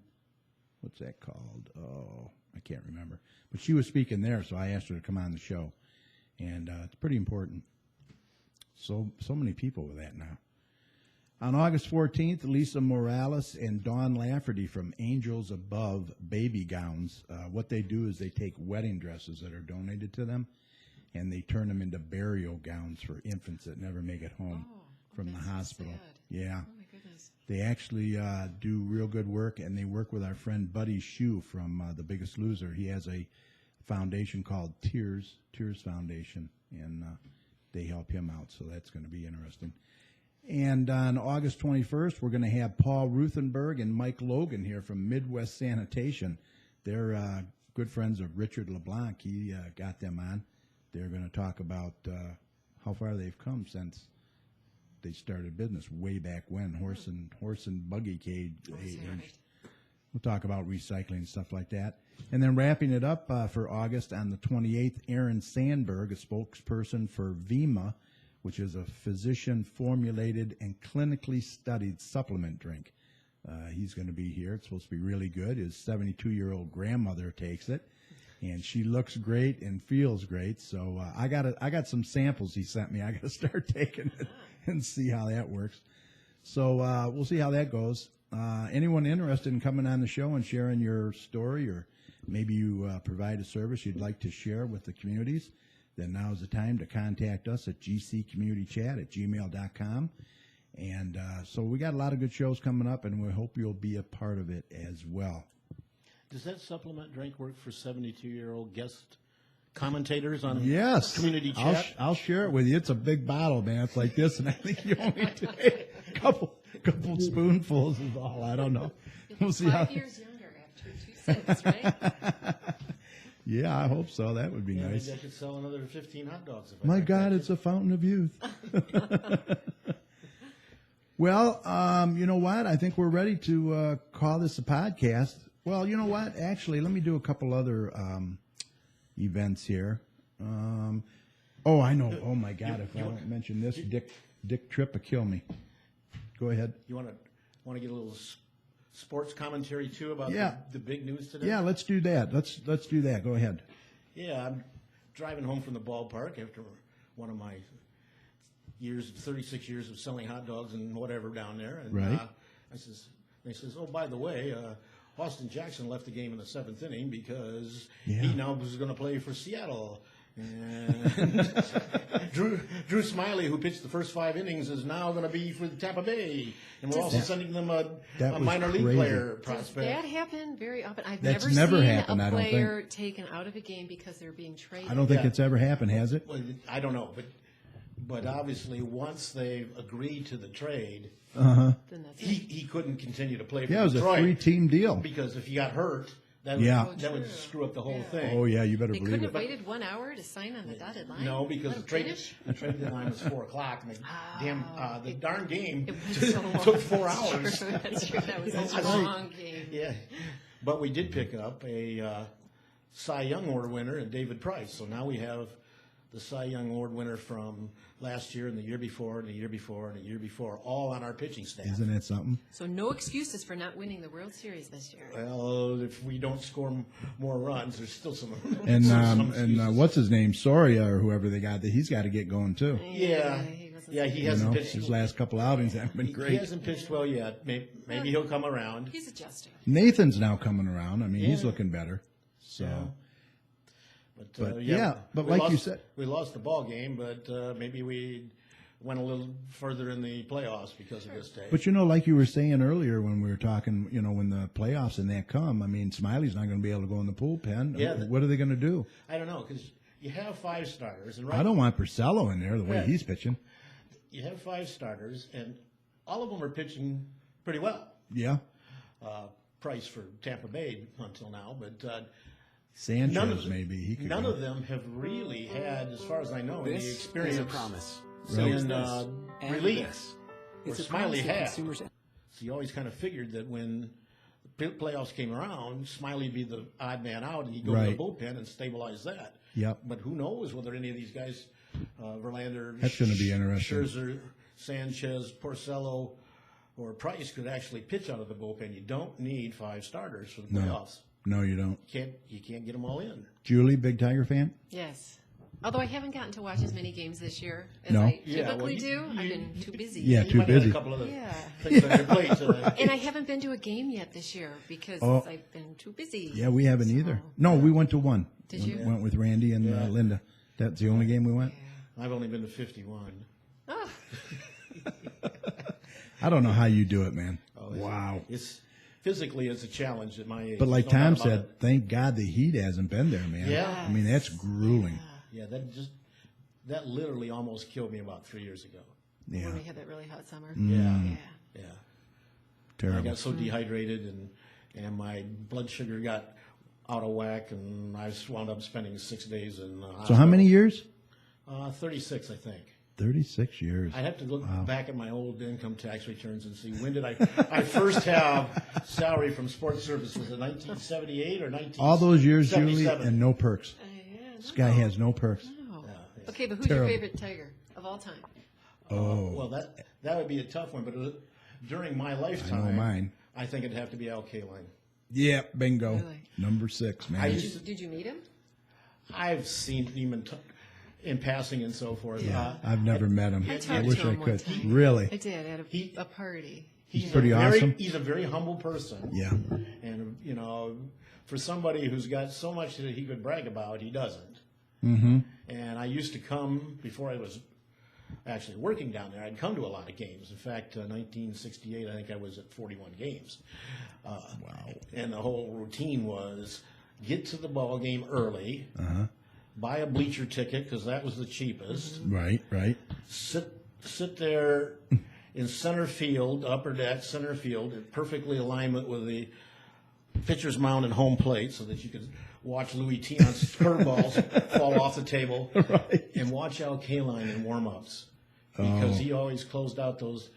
What's that called? Oh, I can't remember. But she was speaking there, so I asked her to come on the show, and it's pretty important. So many people with that now. On August 14th, Lisa Morales and Dawn Lafferty from Angels Above Baby Gowns. What they do is they take wedding dresses that are donated to them, and they turn them into burial gowns for infants that never make it home from the hospital. Sad. Yeah. Oh, my goodness. They actually do real good work, and they work with our friend Buddy Shue from The Biggest Loser. He has a foundation called Tears Foundation, and they help him out, so that's going to be interesting. And on August 21st, we're going to have Paul Ruthenberg and Mike Logan here from Midwest Sanitation. They're good friends of Richard LeBlanc. He got them on. They're going to talk about how far they've come since they started business way back when, horse and buggy cage age. We'll talk about recycling and stuff like that. And then wrapping it up for August on the 28th, Aaron Sandberg, a spokesperson for VEMA, which is a physician-formulated and clinically studied supplement drink. He's going to be here. It's supposed to be really good. His 72-year-old grandmother takes it, and she looks great and feels great. So I got some samples he sent me. I got to start taking it and see how that works. So we'll see how that goes. Anyone interested in coming on the show and sharing your story, or maybe you provide a service you'd like to share with the communities, then now's the time to contact us at gccommunitychat@gmail.com. And so we got a lot of good shows coming up, and we hope you'll be a part of it as well. Does that supplement drink work for 72-year-old guest commentators on Yes. Community Chat? I'll share it with you. It's a big bottle, man. It's like this, and I think you only take a couple spoonfuls is all. I don't know. We'll see 5 how. years younger after 2 cents, right? Yeah, I hope so. That would be Yeah, nice. maybe I could sell another 15 hot dogs. If I My could God, catch it's a fountain of youth. Well, you know what? I think we're ready to call this a podcast. Well, you know what? Actually, let me do a couple other events here. Oh, I know. Oh, my God. If I don't mention this, Dick Tripp will kill me. Go ahead. You want to get a little sports commentary too about Yeah. the big news today? Yeah, let's do that. Let's do that. Go ahead. Yeah, I'm driving home from the ballpark after one of my 36 years of selling hot dogs and whatever down there. And Right. they says, oh, by the way, Austin Jackson left the game in the 7th inning because Yeah. he now was going to play for Seattle. And Drew Smiley, who pitched the first 5 innings, is now going to be for Tampa Bay. And we're also sending them a That was minor league crazy. player Does prospect. that happen very often? I've That's never never seen happened, I a don't think. player taken out of a game because they're being traded. I don't think Yeah. it's ever happened, has it? Well, I don't know, but obviously once they've agreed to the trade, Then that's it. he couldn't continue to play for Yeah, it was a Detroit 3-team deal. because if he got hurt, that would, Yeah. that would screw up the whole thing. Oh, yeah, you better They believe couldn't it. have waited 1 hour to sign on the dotted line? No, because Let the him finish? trade deadline was 4 o'clock, and the darn game It was so long. took 4 That's hours. true. That's true. That was That's a right. long game. Yeah, but we did pick up a Cy Young Award winner and David Price. So now we have the Cy Young Award winner from last year and the year before and the year before and the year before, all on our pitching staff. Isn't that something? So no excuses for not winning the World Series this year. Well, if we don't score more runs, there's still some. And some excuses. what's his name, Soria or whoever they got, he's got to get going too. Yeah, he he You hasn't know, pitched. his last couple outings haven't been He great. hasn't pitched well yet. Maybe he'll come around. He's adjusting. Nathan's now coming around. I mean, he's Yeah. looking better. So, Yeah. But, yeah, but we like you lost- said- we lost the ball game, but maybe we went a little further in the playoffs because of this day. but you know, like you were saying earlier when we were talking, you know, when the playoffs and that come, I mean, Smiley's not going to be able to go in the bullpen. Yeah, What are they going to do? I don't know because you have 5 starters, and I don't want Purcello in there the way Yeah. he's pitching. you have 5 starters, and all of them are pitching pretty well. Yeah. Price for Tampa Bay until now, but Sanchez, none of them, maybe. He could none go. of them have really had, as far as I know, any This experience is a promise. Right. in And relief. this. Where It's a Smiley promise that had. consumers. So you always kind of figured that when the playoffs came around, Smiley would be the odd man out, and he'd go to Right. the bullpen and stabilize that. Yep. But who knows whether any of these guys, Verlander, That's gonna be interesting. Scherzer, Sanchez, Porcello, or Price could actually pitch out of the bullpen. You don't need 5 starters for the playoffs. No, you don't. You can't get them all in. Julie, big Tiger fan? Yes. Although I haven't gotten to watch as many games this year as No? I Yeah, typically well, do. I've been too busy. Yeah, You too might have busy. a couple of Yeah. things on your plate today. And I haven't been to a game yet this year because Oh. I've been too busy. Yeah, we haven't either. So- No, we went to one. Did you? Went with Randy and Yeah. Linda. That's the only game we went. I've only been to 51. Oh, I don't know how you do it, man. Oh, Wow. It's physically it's a challenge at my age. But like There's no Tom doubt about said, it. thank God the heat hasn't been there, man. Yeah. I mean, that's grueling. Yeah, that literally almost killed me about 3 years ago. Yeah. when we had that really hot summer. Mm. Yeah, Yeah. yeah. I Terrible. got so dehydrated and my blood sugar got out of whack, and I wound up spending 6 days in the hospital. So how many years? 36, I think. 36 years. I'd have to look back at my old income tax returns and see when did I first have salary from sports service. Was it 1978 or 1977? All those years, Julie, and no perks. This guy has no perks. No. Yeah, yeah. Okay, but who's Terrible. your favorite Tiger of all time? Oh, Well, that would be a tough one, but during my lifetime, I know mine. I think it'd have to be Al Kaline. Yeah, bingo. Really? Number 6, man. Did you meet him? I've seen him in passing and so forth. Yeah, I've never met him. I I talked wish to I him one could. time. Really? I did at He- a party. He's pretty awesome. He's a very humble person. Yeah. And, for somebody who's got so much that he could brag about, he doesn't. Mm-hmm. And I used to come, before I was actually working down there, I'd come to a lot of games. In fact, 1968, I think I was at 41 games. Wow. And the whole routine was get to the ball game early, buy a bleacher ticket because that was the cheapest, Right, right. sit there in center field, upper deck, center field, in perfectly alignment with the pitcher's mound and home plate, so that you could watch Louis Tion's curveballs fall off the table, and watch Al Kaline in warm-ups, because he always closed out those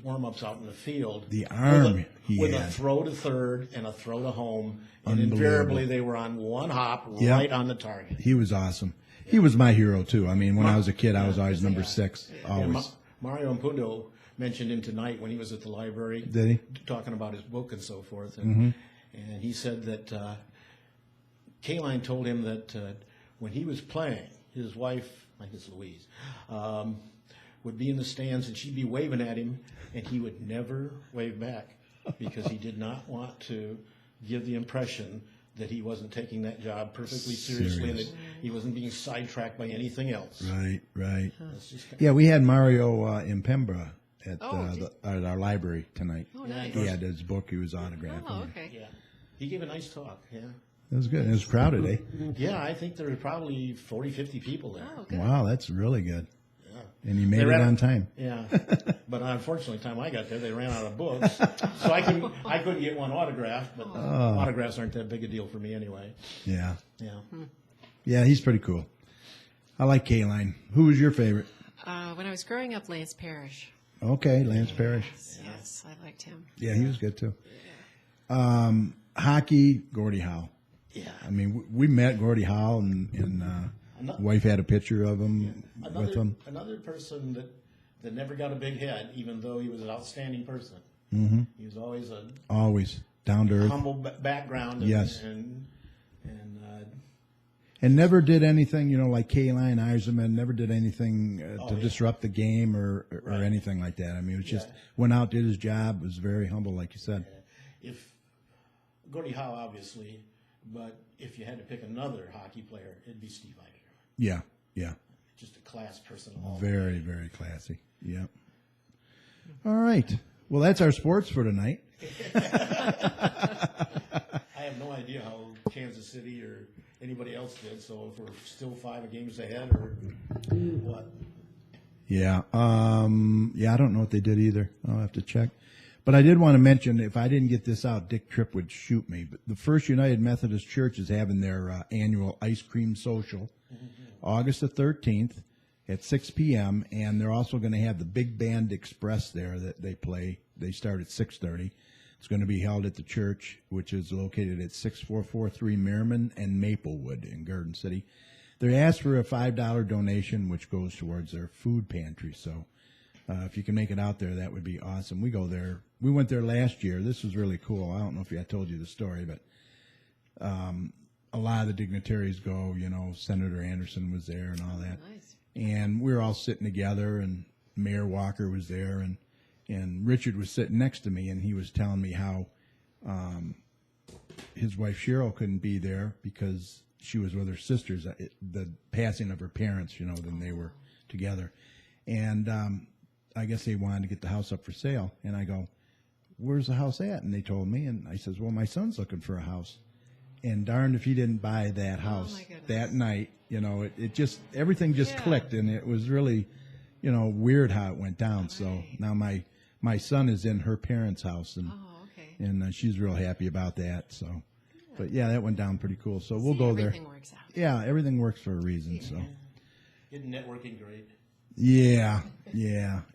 warm-ups out in the field. The arm with a throw to third and a throw to home, and invariably they were on one hop right on the target. He was awesome. He was my hero too. I mean, when I was a kid, I was always number 6. Always. Mario Impundo mentioned him tonight when he was at the library. Did he? Talking about his book and so forth. And he said that Kaline told him that when he was playing, his wife, I think it's Louise, would be in the stands and she'd be waving at him, and he would never wave back because he did not want to give the impression that he wasn't taking that job perfectly seriously and that he wasn't being sidetracked by anything else. Right. Yeah, we had Mario in Pembroke at our library tonight. Oh, nice. He had his book. He was autographing. Oh, okay. Yeah. He gave a nice talk, yeah. It was good. It was crowded, eh? Yeah, I think there were probably 40, 50 people there. Oh, good. Wow, that's really good. Yeah. And he made They it ran- on time. Yeah, but unfortunately, the time I got there, they ran out of books, so I couldn't get one autographed. But autographs aren't that big a deal for me anyway. Yeah. Yeah, Yeah, he's pretty cool. I like Kaline. Who was your favorite? When I was growing up, Lance Parrish. Okay, Lance Parrish. Yes, I liked him. Yeah, he was good too. Hockey, Gordie Howe. yeah. I mean, we met Gordie Howe, and wife had a picture of him with him. Another person that never got a big head, even though he was an outstanding person. Mm-hmm. He was always a Always down to earth. humble background. Yes. And never did anything, like Kaline Eiserman, never did anything to disrupt the game or anything like that. I mean, it was just went out, did his job, was very humble, like you said. if Gordie Howe, obviously, but if you had to pick another hockey player, it'd be Steve Eicher. Yeah. Just a class person. All Very, very classy. Yeah. All right. Well, that's our sports for tonight. I have no idea how Kansas City or anybody else did, so if we're still 5 games ahead or what. Yeah. I don't know what they did either. I'll have to check. But I did want to mention, if I didn't get this out, Dick Tripp would shoot me. But the First United Methodist Church is having their annual ice cream social, August the 13th at 6 p.m. And they're also going to have the Big Band Express there that they play. They start at 6:30. It's going to be held at the church, which is located at 6443 Merriman and Maplewood in Garden City. They asked for a $5 donation, which goes towards their food pantry. So if you can make it out there, that would be awesome. We go there. We went there last year. This was really cool. I don't know if I told you the story, but a lot of the dignitaries go. Senator Anderson was there and all that. Nice. And we were all sitting together, and Mayor Walker was there, and Richard was sitting next to me, and he was telling me how his wife Cheryl couldn't be there because she was with her sisters, the passing of her parents, then they were together. And I guess they wanted to get the house up for sale. And I go, where's the house at? And they told me, and I says, well, my son's looking for a house. And darned if he didn't buy that house that night, it just, everything just clicked, and it was really, weird how it went down. Right. So now my son is in her parents' house, and she's real happy about that. So, but yeah, that went down pretty cool. So we'll go there. Everything works out. Yeah, everything works for a reason. So, Isn't networking great? yeah,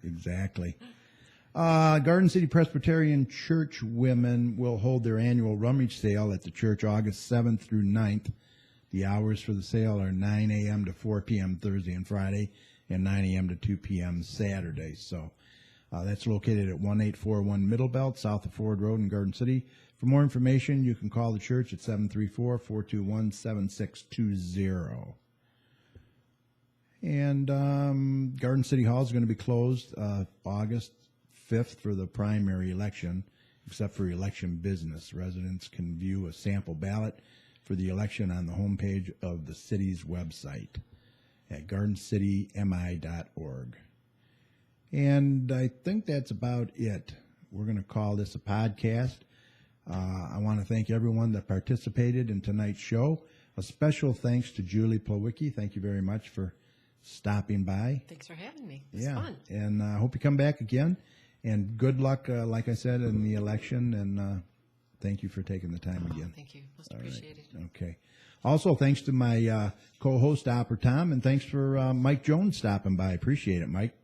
exactly. Garden City Presbyterian Church women will hold their annual rummage sale at the church August 7th through 9th. The hours for the sale are 9 a.m. to 4 p.m. Thursday and Friday, and 9 a.m. to 2 p.m. Saturday. So that's located at 1841 Middle Belt, south of Ford Road in Garden City. For more information, you can call the church at 734-421-7620. And Garden City Hall is going to be closed August 5th for the primary election, except for election business. Residents can view a sample ballot for the election on the homepage of the city's website at gardencitymi.org. And I think that's about it. We're going to call this a podcast. I want to thank everyone that participated in tonight's show. A special thanks to Julie Plawecki. Thank you very much for stopping by. Thanks for having me. It's Yeah, fun. and I hope you come back again. And good luck, like I said, in the election. And thank you for taking the time again. Thank you. Most All right. appreciated. Okay. Also, thanks to my co-host, Opera Tom, and thanks for Mike Jones stopping by. Appreciate it, Mike.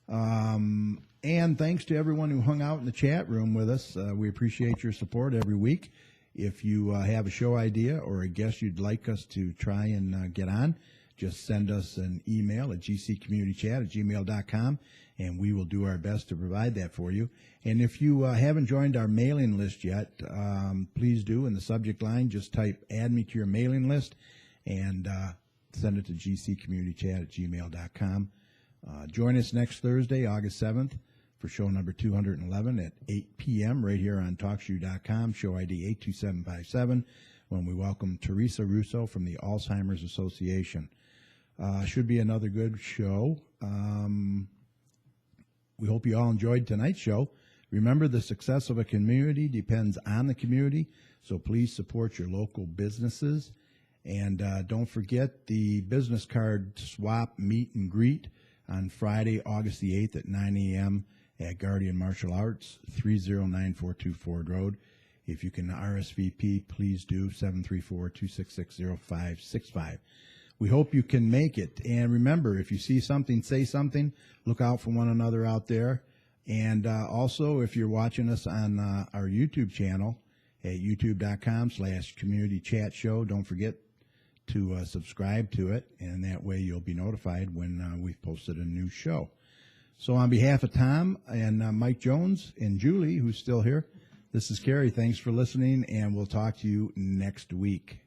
And thanks to everyone who hung out in the chat room with us. We appreciate your support every week. If you have a show idea or a guest you'd like us to try and get on, just send us an email at gccommunitychat@gmail.com, and we will do our best to provide that for you. And if you haven't joined our mailing list yet, please do. In the subject line, just type "add me to your mailing list" and send it to gccommunitychat@gmail.com. Join us next Thursday, August 7th, for show number 211 at 8 p.m. right here on TalkShoe.com, show ID 82757, when we welcome Teresa Russo from the Alzheimer's Association. Should be another good show. We hope you all enjoyed tonight's show. Remember, the success of a community depends on the community, so please support your local businesses. And don't forget the business card swap meet and greet on Friday, August the 8th at 9 a.m. at Guardian Martial Arts, 30942 Ford Road. If you can RSVP, please do, 734-266-0565. We hope you can make it. And remember, if you see something, say something. Look out for one another out there. And also, if you're watching us on our YouTube channel at youtube.com/community chat show, don't forget to subscribe to it. And that way you'll be notified when we've posted a new show. So on behalf of Tom and Mike Jones and Julie, who's still here, this is Carrie. Thanks for listening, and we'll talk to you next week.